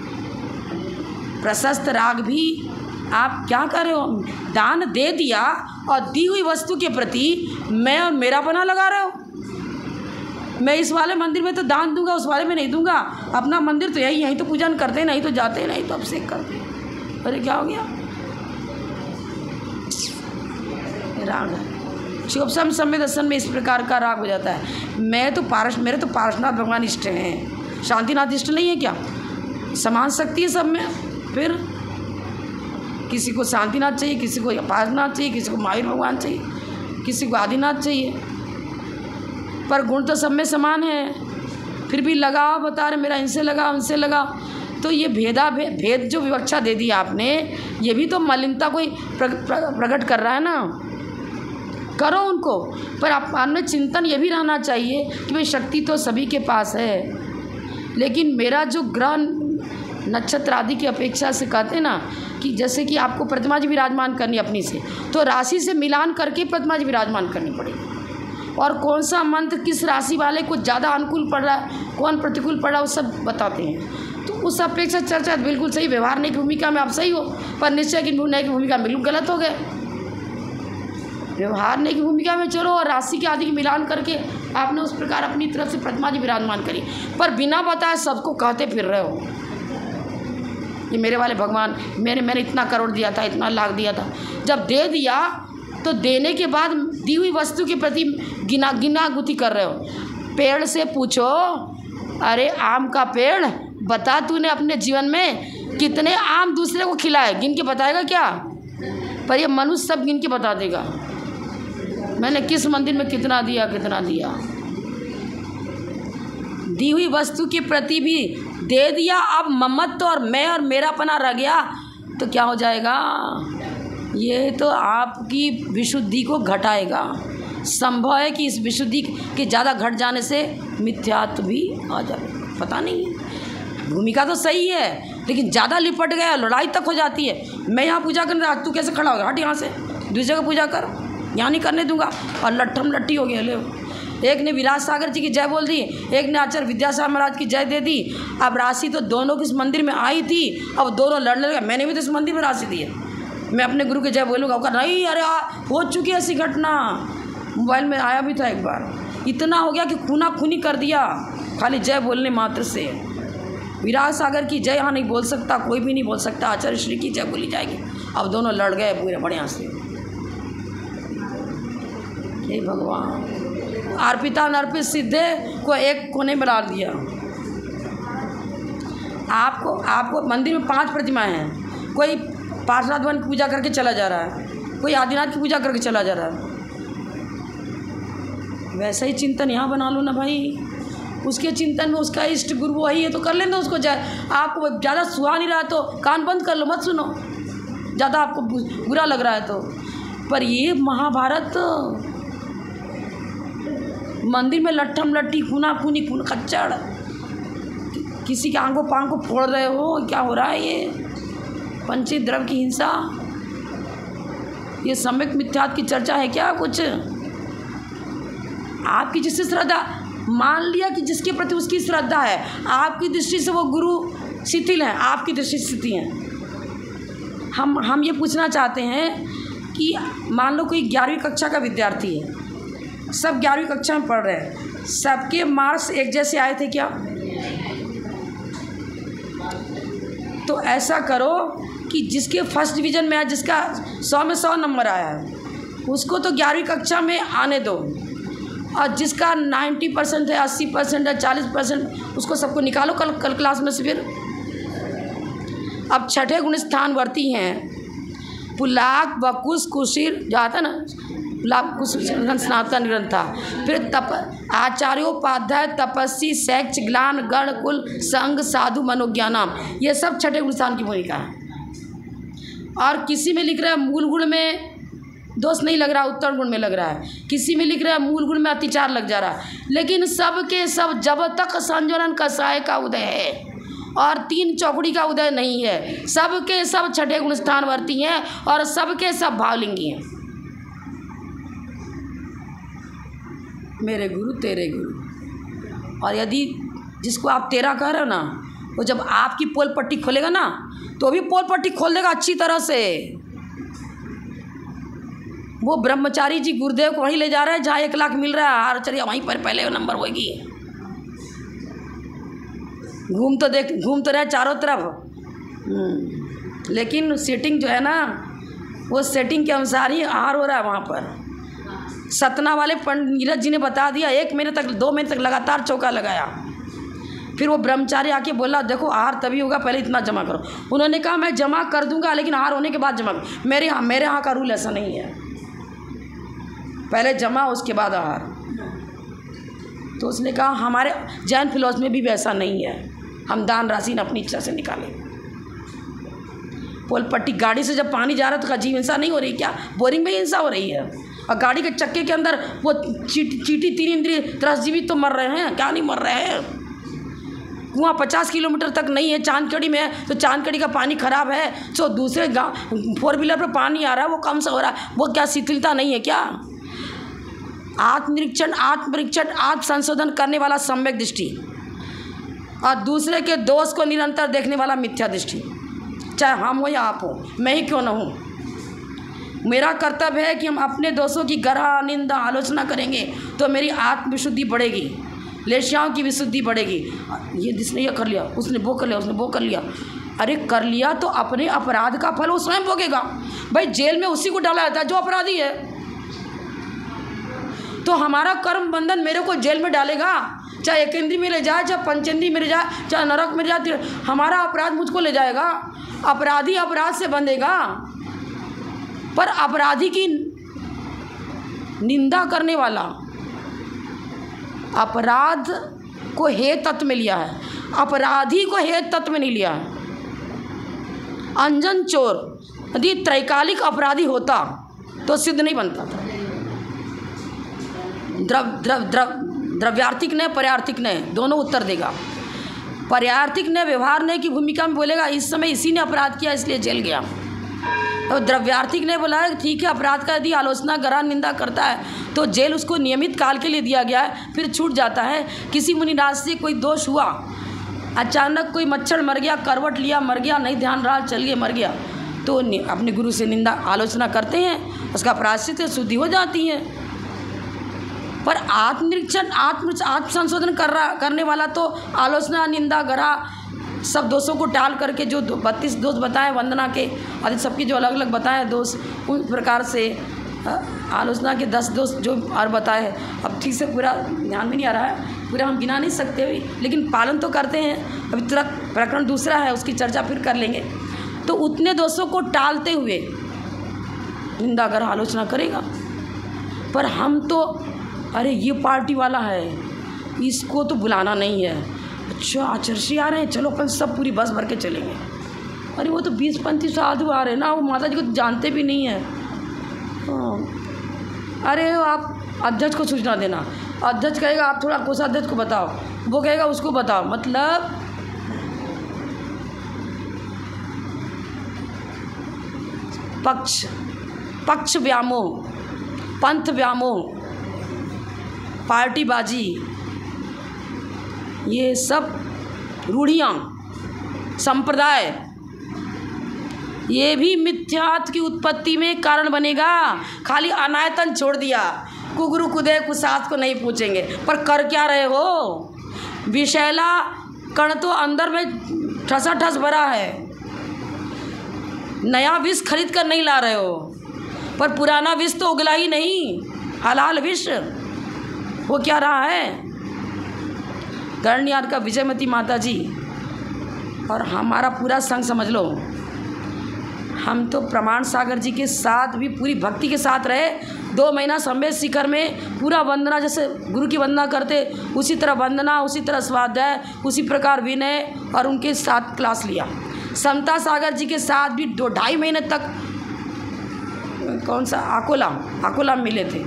प्रशस्त राग भी आप क्या कर रहे हो, दान दे दिया और दी हुई वस्तु के प्रति मैं और मेरा पना लगा रहे हो। मैं इस वाले मंदिर में तो दान दूंगा, उस वाले में नहीं दूंगा। अपना मंदिर तो यहीं तो पूजन करते, नहीं तो जाते, नहीं तो अभिषेक करते। अरे क्या हो गया? राग है। शिवसम सम्यक दर्शन में इस प्रकार का राग हो जाता है। मेरे तो पारसनाथ भगवान इष्ट हैं, शांतिनाथ इष्ट नहीं है क्या? समान शक्ति है सब में। फिर किसी को शांतिनाथ चाहिए, किसी को पारसनाथ चाहिए, किसी को महावीर भगवान चाहिए, किसी को आदिनाथ चाहिए, पर गुण तो सब में समान है। फिर भी लगाओ, बता रहे मेरा इनसे लगाओ उनसे लगाओ। तो ये भेद जो विवक्षा दे दी आपने, ये भी तो मलिनता को प्रकट कर रहा है ना। करो उनको, पर आप में चिंतन ये भी रहना चाहिए कि भाई शक्ति तो सभी के पास है, लेकिन मेरा जो ग्रह नक्षत्र आदि की अपेक्षा से कहते हैं ना कि जैसे कि आपको प्रतिमा जी विराजमान करनी अपनी से, तो राशि से मिलान करके प्रतिमा जी विराजमान करनी पड़ेगी। और कौन सा मंत्र किस राशि वाले को ज़्यादा अनुकूल पड़ रहा है, कौन प्रतिकूल पड़ रहा है, वो सब बताते हैं। तो उस अपेक्षा चर्चा बिल्कुल सही। व्यवहार की भूमिका में आप सही हो, पर निश्चय की भूमिका बिल्कुल गलत हो गए। व्यवहार की भूमिका में चलो और राशि के आदि की मिलान करके आपने उस प्रकार अपनी तरफ से प्रतिमा जी विराजमान करी, पर बिना बताए सबको कहते फिर रहे हो ये मेरे वाले भगवान, मैंने इतना करोड़ दिया था, इतना लाख दिया था। जब दे दिया तो देने के बाद दी हुई वस्तु के प्रति गिना गुथी कर रहे हो। पेड़ से पूछो, अरे आम का पेड़, बता तूने अपने जीवन में कितने आम दूसरे को खिलाए, गिन के बताएगा क्या? पर ये मनुष्य सब गिन के बता देगा, मैंने किस मंदिर में कितना दिया। दी हुई वस्तु के प्रति भी दे दिया, अब ममत्व और मैं और मेरापना रह गया तो क्या हो जाएगा? ये तो आपकी विशुद्धि को घटाएगा। संभव है कि इस विशुद्धि के ज़्यादा घट जाने से मिथ्यात्व भी आ जाए, पता नहीं। भूमिका तो सही है लेकिन ज़्यादा लिपट गया, लड़ाई तक हो जाती है। मैं यहाँ पूजा करने रहा, तू कैसे खड़ा होगा? हट यहाँ से, दूसरी जगह पूजा कर, यहाँ नहीं करने दूंगा। और लट्ठम लट्ठी हो गया। ले, एक ने विराज सागर जी की जय बोल दी, एक ने आचार्य विद्यासागर महाराज की जय दे दी। अब राशि तो दोनों किस मंदिर में आई थी, अब दोनों लड़ने लगे। मैंने भी तो इस मंदिर में राशि दी है, मैं अपने गुरु के जय बोलूँगा। वो नहीं, अरे हो चुकी है ऐसी घटना, मोबाइल में आया भी था एक बार। इतना हो गया कि खूना खूनी कर दिया खाली जय बोलने मात्र से। विराज सागर की जय यहाँ नहीं बोल सकता, कोई भी नहीं बोल सकता, आचार्य श्री की जय बोली जाएगी। अब दोनों लड़ गए पूरे बढ़िया से। हे भगवान, अर्पिता नर्पित सिद्धे को एक कोने में डाल दिया। आपको मंदिर में 5 प्रतिमाएं हैं, कोई पार्श्वनाथ भगवान की पूजा करके चला जा रहा है, कोई आदिनाथ की पूजा करके चला जा रहा है। वैसा ही चिंतन यहाँ बना लो ना भाई। उसके चिंतन में उसका इष्ट गुरु वही है तो कर लेना उसको। आपको ज़्यादा सुहा नहीं रहा तो कान बंद कर लो, मत सुनो। ज़्यादा आपको बुरा लग रहा है तो। पर ये महाभारत मंदिर में लट्ठम लट्ठी, खूना खूनी, खून खच्चड़, किसी के आंखों पांख को फोड़ रहे हो, क्या हो रहा है ये? पंचित द्रव्य की हिंसा, ये सम्यक मिथ्यात्व की चर्चा है क्या? कुछ आपकी जिससे श्रद्धा, मान लिया कि जिसके प्रति उसकी श्रद्धा है, आपकी दृष्टि से वो गुरु शिथिल हैं, आपकी दृष्टि से शिथिल हैं। हम ये पूछना चाहते हैं कि मान लो कोई 11वीं कक्षा का विद्यार्थी है, सब 11वीं कक्षा में पढ़ रहे हैं, सबके मार्क्स एक जैसे आए थे क्या? तो ऐसा करो कि जिसके फर्स्ट डिवीज़न में आया, जिसका 100 में 100 नंबर आया है, उसको तो 11वीं कक्षा में आने दो, और जिसका 90% है, 80% है, 40%, उसको सबको निकालो कल क्लास में से। फिर अब छठे गुण स्थानवर्ती हैं पुलाक, बकुश, कुशीर, जो आता ना पुलाक, कुश, स्नातन ग्रंथा, फिर आचार्योपाध्याय, तपस्वी, शैक्ष, ग्लान, गण, कुल, संघ, साधु, मनोज्ञानाम, ये सब छठे गुण स्थान की भूमिका है। और किसी में लिख रहा है मूल गुण में दोष नहीं लग रहा, उत्तर गुण में लग रहा है, किसी में लिख रहा है मूल गुण में अतिचार लग जा रहा है। लेकिन सब के सब जब तक संजनन कसाय का उदय है और 3 चौकड़ी का उदय नहीं है, सब के सब छठे गुण स्थानवर्ती हैं और सबके सब भावलिंगी हैं। मेरे गुरु तेरे गुरु। और यदि जिसको आप तेरा कह रहे हो ना, वो जब आपकी पोल पट्टी खोलेगा ना तो भी पोल पट्टी खोल देगा अच्छी तरह से। वो ब्रह्मचारी जी गुरुदेव को वहीं ले जा रहे हैं जहाँ 1 लाख मिल रहा है, हार चलिए वहीं पर पहले नंबर होगी। घूम तो रहे चारों तरफ, लेकिन सेटिंग जो है ना, वो सेटिंग के अनुसार ही हार हो रहा है वहाँ पर। सतना वाले पंडित नीरज जी ने बता दिया, 1 महीने तक 2 महीने तक लगातार चौका लगाया। फिर वो ब्रह्मचारी आके बोला, देखो हार तभी होगा, पहले इतना जमा करो। उन्होंने कहा मैं जमा कर दूंगा लेकिन हार होने के बाद जमा। मेरे यहाँ का रूल ऐसा नहीं है, पहले जमा उसके बाद हार। तो उसने कहा हमारे जैन फिलॉसफी में भी वैसा नहीं है, हम दान राशि न अपनी इच्छा से निकालें। पोल पट्टी गाड़ी से जब पानी जा रहा है तो अजीब हिंसा नहीं हो रही क्या? बोरिंग में हिंसा हो रही है। और गाड़ी के चक्के के अंदर वो चीटी 3 इंद्रिय त्रसजीवित तो मर रहे हैं, क्या नहीं मर रहे हैं? कुआँ 50 किलोमीटर तक नहीं है, चांदकड़ी में है, तो चांदकड़ी का पानी खराब है, तो दूसरे 4 व्हीलर पर पानी आ रहा है, वो कम से हो रहा है, वो क्या शिथिलता नहीं है क्या? आत्मनिरीक्षण, आत्मपरीक्षण, आत्म संशोधन करने वाला सम्यक दृष्टि और दूसरे के दोष को निरंतर देखने वाला मिथ्या दृष्टि। चाहे हम हो या आप हो, मैं ही क्यों न हूँ, मेरा कर्तव्य है कि हम अपने दोषों की गरह निंदा आलोचना करेंगे तो मेरी आत्मविशुद्धि बढ़ेगी, लेशियाओं की विशुद्धि बढ़ेगी। ये जिसने ये कर लिया, उसने वो कर लिया, उसने वो कर लिया। अरे कर लिया तो अपने अपराध का फल वो स्वयं भोगेगा। भाई जेल में उसी को डाला जाता है जो अपराधी है। तो हमारा कर्म बंधन मेरे को जेल में डालेगा, चाहे एकेंद्री में ले जाए, चाहे पंचेंद्री में ले जाए, चाहे नरक में ले जाए, हमारा अपराध मुझको ले जाएगा। अपराधी अपराध से बंधेगा, पर अपराधी की निंदा करने वाला अपराध को हेतु तत्व में लिया है, अपराधी को हेतु तत्व में नहीं लिया है। अंजन चोर यदि त्रैकालिक अपराधी होता तो सिद्ध नहीं बनता था। द्रव्यार्थिक ने पर्यार्थिक ने दोनों उत्तर देगा। पर्यार्थिक ने व्यवहार ने की भूमिका में बोलेगा इस समय इसी ने अपराध किया इसलिए जेल गया। तो द्रव्यार्थिक ने बोला ठीक है, अपराध का यदि आलोचना गरह निंदा करता है तो जेल उसको नियमित काल के लिए दिया गया है, फिर छूट जाता है। किसी मुनिराज से कोई दोष हुआ, अचानक कोई मच्छर मर गया, करवट लिया मर गया, नहीं ध्यान रहा चल गया मर गया, तो अपने गुरु से निंदा आलोचना करते हैं, उसका प्रायश्चित शुद्धि हो जाती है। पर आत्मनिरीक्षण आत्म संशोधन करने वाला तो आलोचना निंदा गरह सब दोषों को टाल करके जो 32 दोष बताए वंदना के आदि सबके जो अलग अलग बताए दोष, उन प्रकार से आलोचना के 10 दोष जो और बताए, अब ठीक से पूरा ध्यान में नहीं आ रहा है, पूरा हम गिना नहीं सकते हुए, लेकिन पालन तो करते हैं। अभी तुरंत प्रकरण दूसरा है, उसकी चर्चा फिर कर लेंगे। तो उतने दोषों को टालते हुए निंदा गरह आलोचना करेगा। पर हम तो अरे ये पार्टी वाला है, इसको तो बुलाना नहीं है, अच्छा आचर्षी आ रहे हैं, चलो अपन सब पूरी बस भर के चलेंगे। अरे वो तो 20-35 साधु आ रहे हैं ना, वो माता जी को जानते भी नहीं है। अरे आप अध्यक्ष को सूचना देना, अध्यक्ष कहेगा आप थोड़ा कोषाध्यक्ष को बताओ, वो कहेगा उसको बताओ। मतलब पक्ष व्यामोह, पंथ व्यामोह, पार्टीबाजी, ये सब रूढ़ियाँ, संप्रदाय, ये भी मिथ्यात्व की उत्पत्ति में कारण बनेगा। खाली अनायतन छोड़ दिया, कुगुरु कुदे कुसात को नहीं पूछेंगे, पर कर क्या रहे हो? विषैला कण तो अंदर में ठसाठस भरा है, नया विष खरीद कर नहीं ला रहे हो, पर पुराना विष तो उगला ही नहीं, हलाल विष वो क्या रहा है? गणयार का विजयमती माता जी और हमारा पूरा संघ समझ लो, हम तो प्रमाण सागर जी के साथ भी पूरी भक्ति के साथ रहे। 2 महीना संवेद शिखर में पूरा वंदना, जैसे गुरु की वंदना करते उसी तरह वंदना, उसी तरह स्वाध्याय, उसी प्रकार विनय, और उनके साथ क्लास लिया। समता सागर जी के साथ भी 2-2.5 महीने तक कौन सा आकोला मिले थे,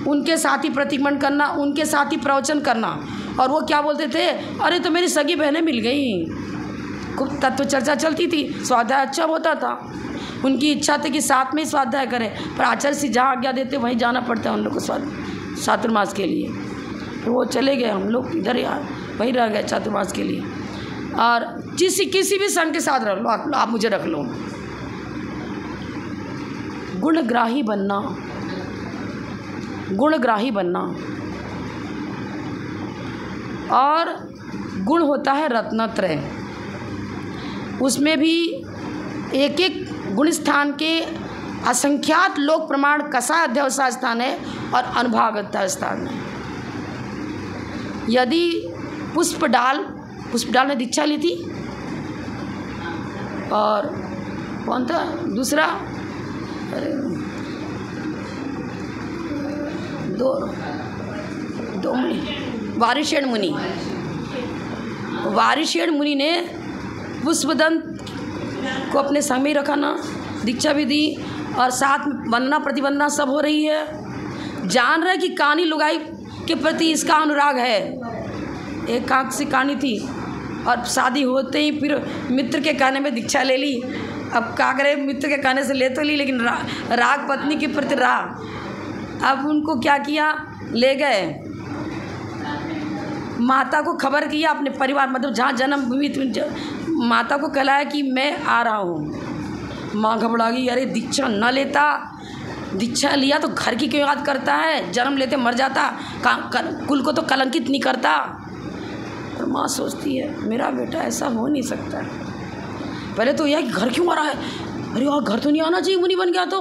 उनके साथ ही प्रतिक्रमण करना, उनके साथ ही प्रवचन करना। और वो क्या बोलते थे, अरे तो मेरी सगी बहनें मिल गई, खूब तत्व चर्चा चलती थी, स्वाध्याय अच्छा होता था। उनकी इच्छा थी कि साथ में ही स्वाध्याय करें, पर आचार्य से जहाँ आज्ञा देते वहीं जाना पड़ता है उन लोग को चातुर्मास के लिए। तो वो चले गए, हम लोग इधर वहीं रह गए चातुर्मास के लिए। और किसी भी संघ के साथ रख लो, आप मुझे रख लो। गुणग्राही बनना, और गुण होता है रत्नत्रय, उसमें भी एक एक गुण स्थान के असंख्यात लोक प्रमाण कषाय अध्यवसाय स्थान है और अनुभागता स्थान है। यदि पुष्पडाल ने दीक्षा ली थी, और कौन था दूसरा, अरे दो मुनि, वारिशेण मुनि ने पुष्पदंत को अपने संग में रखा ना, दीक्षा भी दी, और साथ में वंदना प्रतिवंदना सब हो रही है। जान रहे कि कानी लुगाई के प्रति इसका अनुराग है, एक आँख से कानी थी, और शादी होते ही फिर मित्र के कहने में दीक्षा ले ली। अब क्या करे, मित्र के कहने से ले तो ली, लेकिन राग पत्नी के प्रति रहा। अब उनको क्या किया, ले गए, माता को खबर किया, अपने परिवार मतलब जहाँ जन्मभूमि माता को कहलाया कि मैं आ रहा हूँ। माँ घबरा गई, अरे दीक्षा न लेता दीक्षा लिया तो घर की क्यों याद करता है, जन्म लेते मर जाता, कुल को तो कलंकित नहीं करता। और माँ सोचती है मेरा बेटा ऐसा हो नहीं सकता। पहले तो यह कि घर क्यों आ रहा है, अरे वाह घर तो नहीं आना चाहिए, मुनि बन गया तो।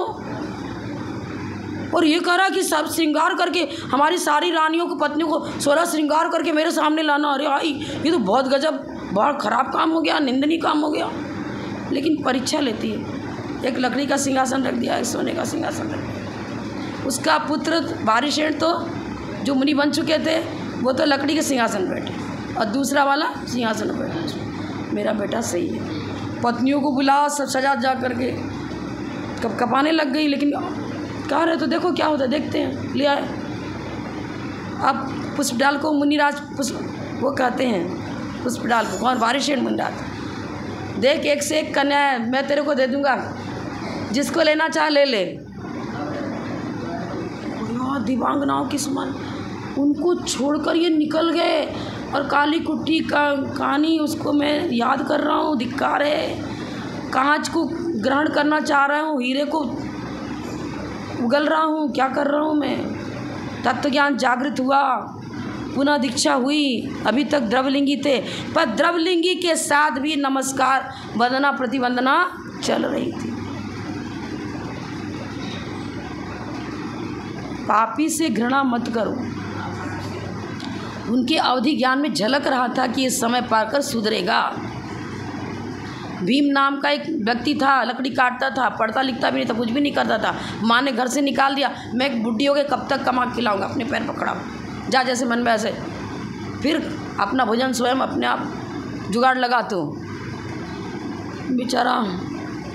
और ये कह रहा कि सब श्रृंगार करके हमारी सारी रानियों को, पत्नियों को 16 श्रृंगार करके मेरे सामने लाना, अरे भाई ये तो बहुत गजब, बहुत ख़राब काम हो गया, निंदनीय काम हो गया। लेकिन परीक्षा लेती है, एक लकड़ी का सिंहासन रख दिया, एक सोने का सिंहासन रख दिया। उसका पुत्र वारिसेन तो जो मुनि बन चुके थे वो तो लकड़ी के सिंहासन बैठे, और दूसरा वाला सिंहासन पर बैठा। मेरा बेटा सही है। पत्नियों को बुला, सब सजा जा करके कब कपाने लग गई, लेकिन कह रहे तो देखो क्या होता है, देखते हैं, ले आए। अब पुष्प डाल को मुनिराज पुष्प वो कहते हैं, पुष्प डाल को कौन, वारिसेन मुनिराज, देख एक से एक कन्या है, मैं तेरे को दे दूंगा, जिसको लेना चाहे ले ले। दिव्यांगनाओं की समान उनको छोड़कर ये निकल गए। और काली कुट्टी का कहानी उसको मैं याद कर रहा हूँ, धिक्कार है। कांच को ग्रहण करना चाह रहा हूँ, हीरे को उगल रहा हूँ, क्या कर रहा हूँ मैं। तत्व ज्ञान जागृत हुआ, पुनः दीक्षा हुई। अभी तक द्रवलिंगी थे, पर द्रवलिंगी के साथ भी नमस्कार वंदना प्रतिवंदना चल रही थी। पापी से घृणा मत करो। उनके अवधि ज्ञान में झलक रहा था कि ये समय पाकर सुधरेगा। भीम नाम का एक व्यक्ति था, लकड़ी काटता था, पढ़ता लिखता भी नहीं था, कुछ भी नहीं करता था। माँ ने घर से निकाल दिया, मैं एक बुढ़ी हो गई, कब तक कमा खिलाऊंगा, अपने पैर पकड़ा, जा जैसे मन में ऐसे। फिर अपना भोजन स्वयं अपने आप जुगाड़ लगा। तो बेचारा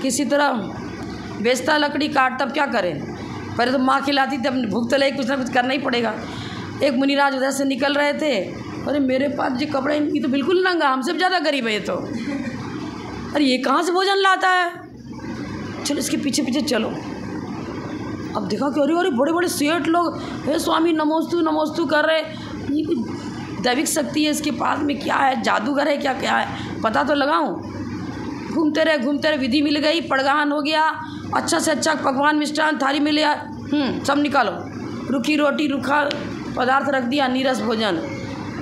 किसी तरह बेचता लकड़ी काट, तब क्या करे, पहले तो माँ खिलाती थी, अब भूख तो लगी, कुछ ना कुछ करना ही पड़ेगा। एक मुनिराज उधर से निकल रहे थे, अरे मेरे पास जो कपड़े, ये तो बिल्कुल नंगा, हमसे ज़्यादा गरीब है ये तो, अरे ये कहाँ से भोजन लाता है, चलो इसके पीछे पीछे चलो। अब देखा कि अरे अरे बड़े बड़े सेठ लोग, हे स्वामी नमोस्तु नमोस्तु कर रहे, ये दैविक शक्ति है इसके पास में, क्या है, जादूगर है क्या, क्या है, पता तो लगाऊं। घूमते रहे, विधि मिल गई, पड़गाहन हो गया, अच्छा से अच्छा पकवान मिष्ठान थाली में लिया, सब निकालो, रूखी रोटी, रूखा पदार्थ रख दिया, नीरस भोजन।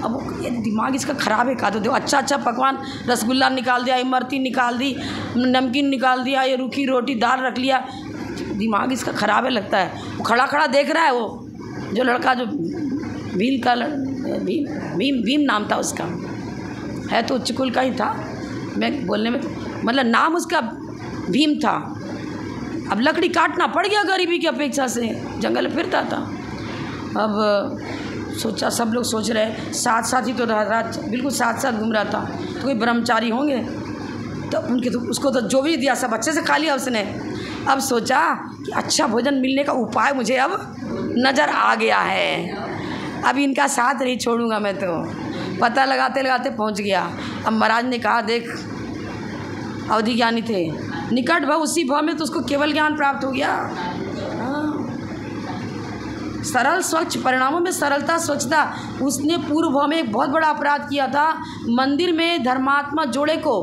अब ये दिमाग इसका ख़राब है, कहा तो देखो अच्छा अच्छा पकवान, रसगुल्ला निकाल दिया, इमरती निकाल दी, नमकीन निकाल दिया, ये रूखी रोटी दाल रख लिया, दिमाग इसका ख़राब है लगता है। वो खड़ा खड़ा देख रहा है, वो जो लड़का जो भीम का भीम नाम था उसका, है तो उच्च कुल का ही था, मैं बोलने में मतलब नाम उसका भीम था। अब लकड़ी काटना पड़ गया गरीबी की अपेक्षा से, जंगल में फिरता था। अब सोचा, सब लोग सोच रहे, साथ साथ ही तो रात बिल्कुल साथ साथ घूम रहा था, तो कोई ब्रह्मचारी होंगे, तो उनके तो उसको तो जो भी दिया सब अच्छे से खा लिया उसने। अब सोचा कि अच्छा भोजन मिलने का उपाय मुझे अब नज़र आ गया है, अब इनका साथ नहीं छोड़ूंगा मैं। तो पता लगाते लगाते पहुंच गया। अब महाराज ने कहा, देख अवधि ज्ञानी थे, निकट भव, उसी भव में तो उसको केवल ज्ञान प्राप्त हो गया। सरल स्वच्छ, परिणामों में सरलता स्वच्छता। उसने पूर्व भाव में एक बहुत बड़ा अपराध किया था, मंदिर में धर्मात्मा जोड़े को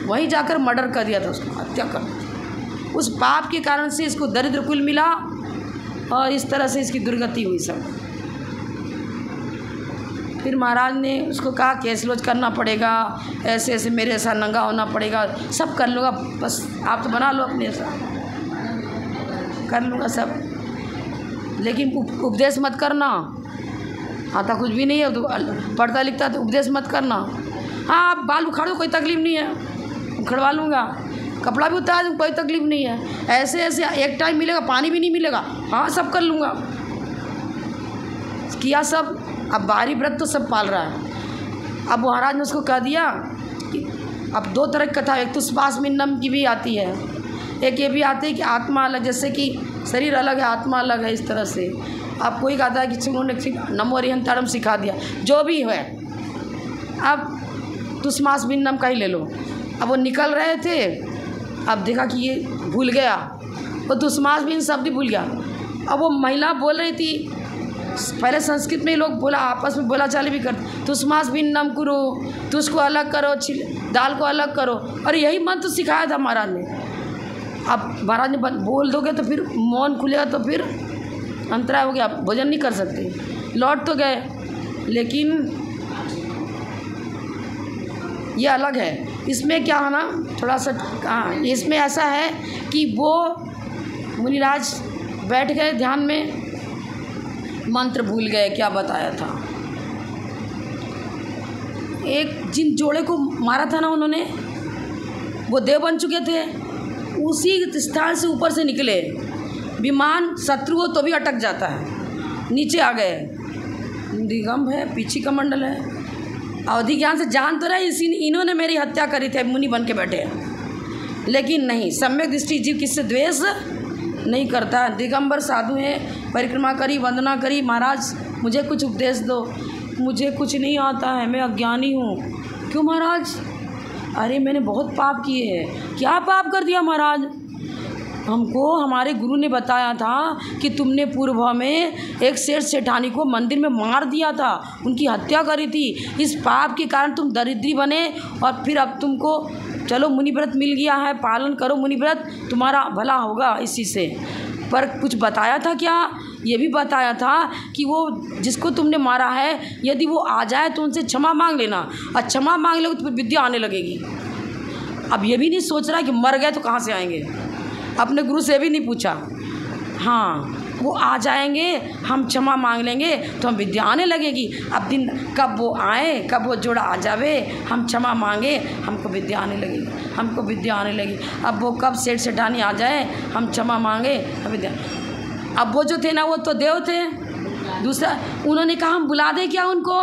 वहीं जाकर मर्डर कर दिया था, उसको हत्या कर दी। उस पाप के कारण से इसको दरिद्र कुल मिला और इस तरह से इसकी दुर्गति हुई सब। फिर महाराज ने उसको कहा केस लोज करना पड़ेगा, ऐसे ऐसे मेरे ऐसा नंगा होना पड़ेगा, सब कर लूँगा, बस आप तो बना लो अपने ऐसा, कर लूँगा सब, लेकिन उपदेश मत करना। आता कुछ भी नहीं है, तो पढ़ता लिखता तो उपदेश मत करना। हाँ आप बाल उखाड़ दो, कोई तकलीफ़ नहीं है, उखड़वा लूँगा, कपड़ा भी उतार दूँ, कोई तकलीफ़ नहीं है, ऐसे ऐसे एक टाइम मिलेगा, पानी भी नहीं मिलेगा, हाँ सब कर लूँगा, किया सब। अब बाहरी व्रत तो सब पाल रहा है। अब महाराज ने उसको कह दिया कि अब दो तरह की कथा, एक तो सुभाषमिन्नम की भी आती है, एक ये भी आती है कि आत्मा अलग, जैसे कि शरीर अलग है आत्मा अलग है, इस तरह से। अब कोई कहता है कि उन्होंने नमो हरिहंतारम सिखा दिया, जो भी है। अब तुष्मासमिन्नम का ही ले लो। अब वो निकल रहे थे, अब देखा कि ये भूल गया, वो तुष्मासमिन्न शब्द भूल गया। अब वो महिला बोल रही थी, पहले संस्कृत में ही लोग बोला, आपस में बोला चाली भी करते, तुष्मासमिन्नम कुरु, तुझको अलग करो, दाल को अलग करो, और यही मंत्र सिखाया था महाराज ने। अब महाराज ने बोल दोगे तो फिर मौन खुलेगा तो फिर अंतराय हो गया, भोजन नहीं कर सकते। लौट तो गए, लेकिन ये अलग है। इसमें क्या है ना, थोड़ा सा इसमें ऐसा है कि वो मुनिराज बैठ गए ध्यान में, मंत्र भूल गए क्या बताया था। एक जिन जोड़े को मारा था ना उन्होंने, वो देव बन चुके थे, उसी स्थान से ऊपर से निकले। विमान शत्रु हो तो भी अटक जाता है, नीचे आ गए। दिगंब है, पीछे का मंडल है, अवधि ज्ञान से जान तो रहे इन्होंने मेरी हत्या करी थी, मुनि बन के बैठे हैं। लेकिन नहीं, सम्यक दृष्टि जीव किससे द्वेष नहीं करता। दिगंबर साधु हैं, परिक्रमा करी, वंदना करी, महाराज मुझे कुछ उपदेश दो, मुझे कुछ नहीं आता है, मैं अज्ञानी हूँ। क्यों महाराज? अरे मैंने बहुत पाप किए हैं। क्या पाप कर दिया महाराज? हमको हमारे गुरु ने बताया था कि तुमने पूर्व में एक सेठ सेठानी को मंदिर में मार दिया था, उनकी हत्या करी थी। इस पाप के कारण तुम दरिद्री बने, और फिर अब तुमको चलो मुनिव्रत मिल गया है, पालन करो मुनिव्रत, तुम्हारा भला होगा इसी से। पर कुछ बताया था क्या? ये भी बताया था कि वो जिसको तुमने मारा है, यदि वो आ जाए तो उनसे क्षमा मांग लेना, और क्षमा मांग लोगे तो फिर विद्या आने लगेगी। अब ये भी नहीं सोच रहा कि मर गए तो कहाँ से आएंगे, अपने गुरु से भी नहीं पूछा। हाँ, वो आ जाएंगे, हम क्षमा मांग लेंगे तो हम विद्या आने लगेगी। अब दिन कब वो आए, कब वो जोड़ा आ जावे, हम क्षमा मांगे, हमको विद्या आने लगेगी, हमको विद्या आने लगी। अब वो कब सेठ सेठानी आ जाए, हम क्षमा मांगे, हम विद्या। अब वो जो थे ना, वो तो देव थे। दूसरा उन्होंने कहा हम बुला दें क्या उनको,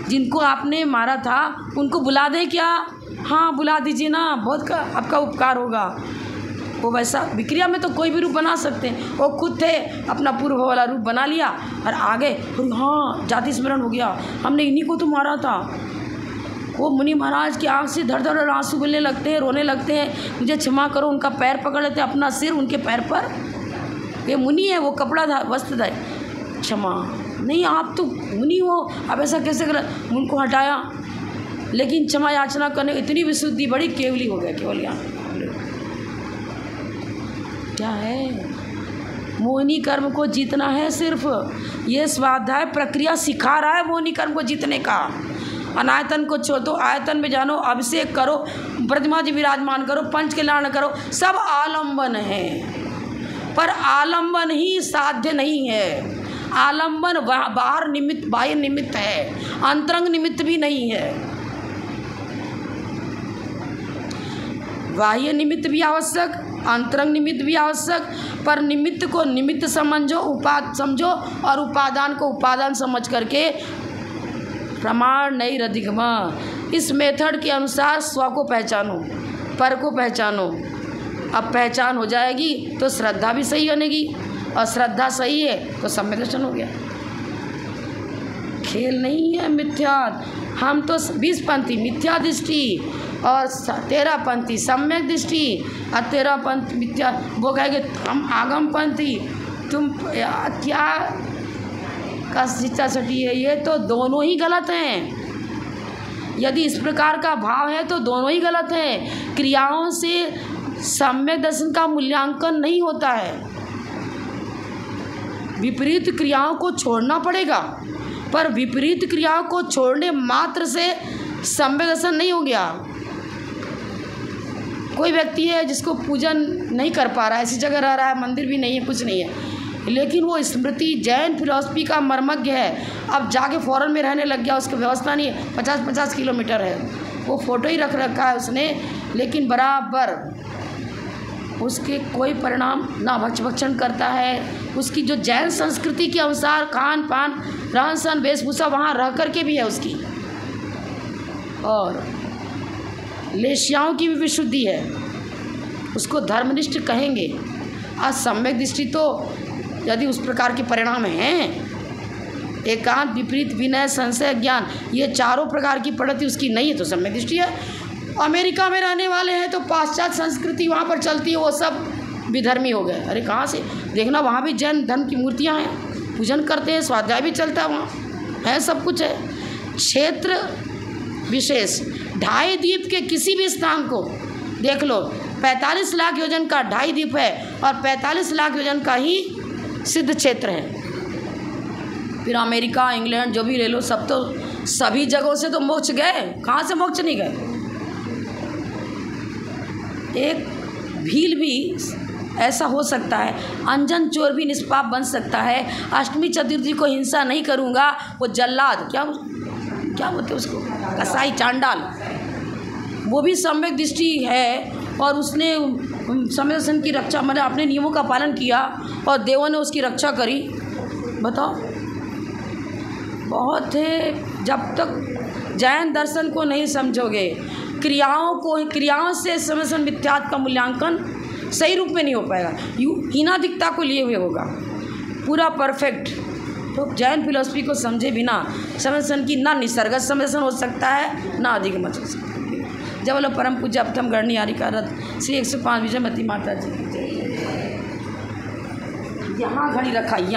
जिनको आपने मारा था उनको बुला दें क्या? हाँ बुला दीजिए ना, बहुत आपका उपकार होगा। वो वैसा विक्रिया में तो कोई भी रूप बना सकते हैं। वो खुद थे, अपना पूर्व वाला रूप बना लिया और आगे, हाँ जाति स्मरण हो गया, हमने इन्हीं को तो मारा था। वो मुनि महाराज की आँख से धड़ धड़ आंसू गिरने लगते हैं, रोने लगते हैं, मुझे क्षमा करो। उनका पैर पकड़ लेते हैं, अपना सिर उनके पैर पर। ये मुनि है, वो कपड़ा था, वस्त्र था, क्षमा नहीं, आप तो मुनि हो, आप ऐसा कैसे कर। उनको हटाया, लेकिन क्षमा याचना करने इतनी विशुद्धि, बड़ी केवली हो गया। केवल यहाँ क्या है, मोहिनी कर्म को जीतना है। सिर्फ ये स्वाध्याय प्रक्रिया सिखा रहा है मोहिनी कर्म को जीतने का। अनायतन को छोड़ दो, आयतन में जानो, अभिषेक करो, प्रतिमा जी विराजमान करो, पंच कल्याण करो, सब आलम्बन है। पर आलम्बन ही साध्य नहीं है। आलम्बन बाहर निमित्त, बाह्य निमित्त है, अंतरंग निमित्त भी नहीं है। बाह्य निमित्त भी आवश्यक, अंतरंग निमित्त भी आवश्यक, पर निमित्त को निमित्त समझो, समझो, और उपादान को उपादान समझ करके प्रमाण नहीं रधिगमा। इस मेथड के अनुसार स्व को पहचानो, पर को पहचानो। अब पहचान हो जाएगी तो श्रद्धा भी सही बनेगी, और श्रद्धा सही है तो सम्यक दर्शन हो गया। खेल नहीं है मिथ्या। हम तो 20 पंथी मिथ्या दृष्टि और 13 पंथी सम्यक दृष्टि, और 13 पंथ मिथ्या। वो कहेंगे हम आगम पंथी, तुम क्या का शिक्षा सटी है। ये तो दोनों ही गलत हैं। यदि इस प्रकार का भाव है तो दोनों ही गलत हैं। क्रियाओं से सम्यक दर्शन का मूल्यांकन नहीं होता है। विपरीत क्रियाओं को छोड़ना पड़ेगा, पर विपरीत क्रियाओं को छोड़ने मात्र से सम्यक दर्शन नहीं हो गया। कोई व्यक्ति है जिसको पूजन नहीं कर पा रहा है, ऐसी जगह रह रहा है, मंदिर भी नहीं है, कुछ नहीं है, लेकिन वो स्मृति जैन फिलॉसफी का मर्मज्ञ है। अब जाके फॉरेन में रहने लग गया, उसकी व्यवस्था नहीं है, 50-50 किलोमीटर है, वो फ़ोटो ही रख रखा है उसने, लेकिन बराबर उसके कोई परिणाम ना भक्षण करता है। उसकी जो जैन संस्कृति के अनुसार खान पान रहन सहन वेशभूषा वहाँ रह कर के भी है उसकी, और लेशियाओं की भी विशुद्धि है, उसको धर्मनिष्ठ कहेंगे। आज सम्यक दृष्टि तो यदि उस प्रकार के परिणाम हैं, एकांत विपरीत विनय संशय ज्ञान, ये चारों प्रकार की पद्धति उसकी नहीं है तो सम्यक दृष्टि है। अमेरिका में रहने वाले हैं तो पाश्चात्य संस्कृति वहाँ पर चलती है, वो सब विधर्मी हो गए। अरे कहाँ से देखना, वहाँ भी जैन धर्म की मूर्तियाँ हैं, पूजन करते हैं, स्वाध्याय भी चलता है, वहाँ है, सब कुछ है। क्षेत्र विशेष 2.5 द्वीप के किसी भी स्थान को देख लो, 45 लाख योजन का 2.5 द्वीप है और 45 लाख योजन का ही सिद्ध क्षेत्र है। फिर अमेरिका, इंग्लैंड जो भी ले लो, सब तो सभी जगहों से तो मोक्ष गए, कहाँ से मोक्ष नहीं गए। एक भील भी ऐसा हो सकता है, अनजन चोर भी निष्पाप बन सकता है। अष्टमी चतुर्थी को हिंसा नहीं करूँगा, वो जल्लाद क्या बोलते उसको, कसाई, चांडाल, वो भी सम्यक दृष्टि है और उसने समय सन की रक्षा, मतलब अपने नियमों का पालन किया और देवों ने उसकी रक्षा करी। बताओ, बहुत है। जब तक जैन दर्शन को नहीं समझोगे, क्रियाओं से समय सन मिथ्यात्व का मूल्यांकन सही रूप में नहीं हो पाएगा, हीनाधिकता को लिए हुए होगा पूरा परफेक्ट। तो जैन फिलॉसफी को समझे बिना समय सन की ना निसर्गत समय सन हो सकता है, ना अधिक मत हो सकता है। जब बोलो परम पूज्य अपतम गणनी आर्य का रथ श्री 105 विजयमती माता जी, यहाँ घड़ी रखा, यहाँ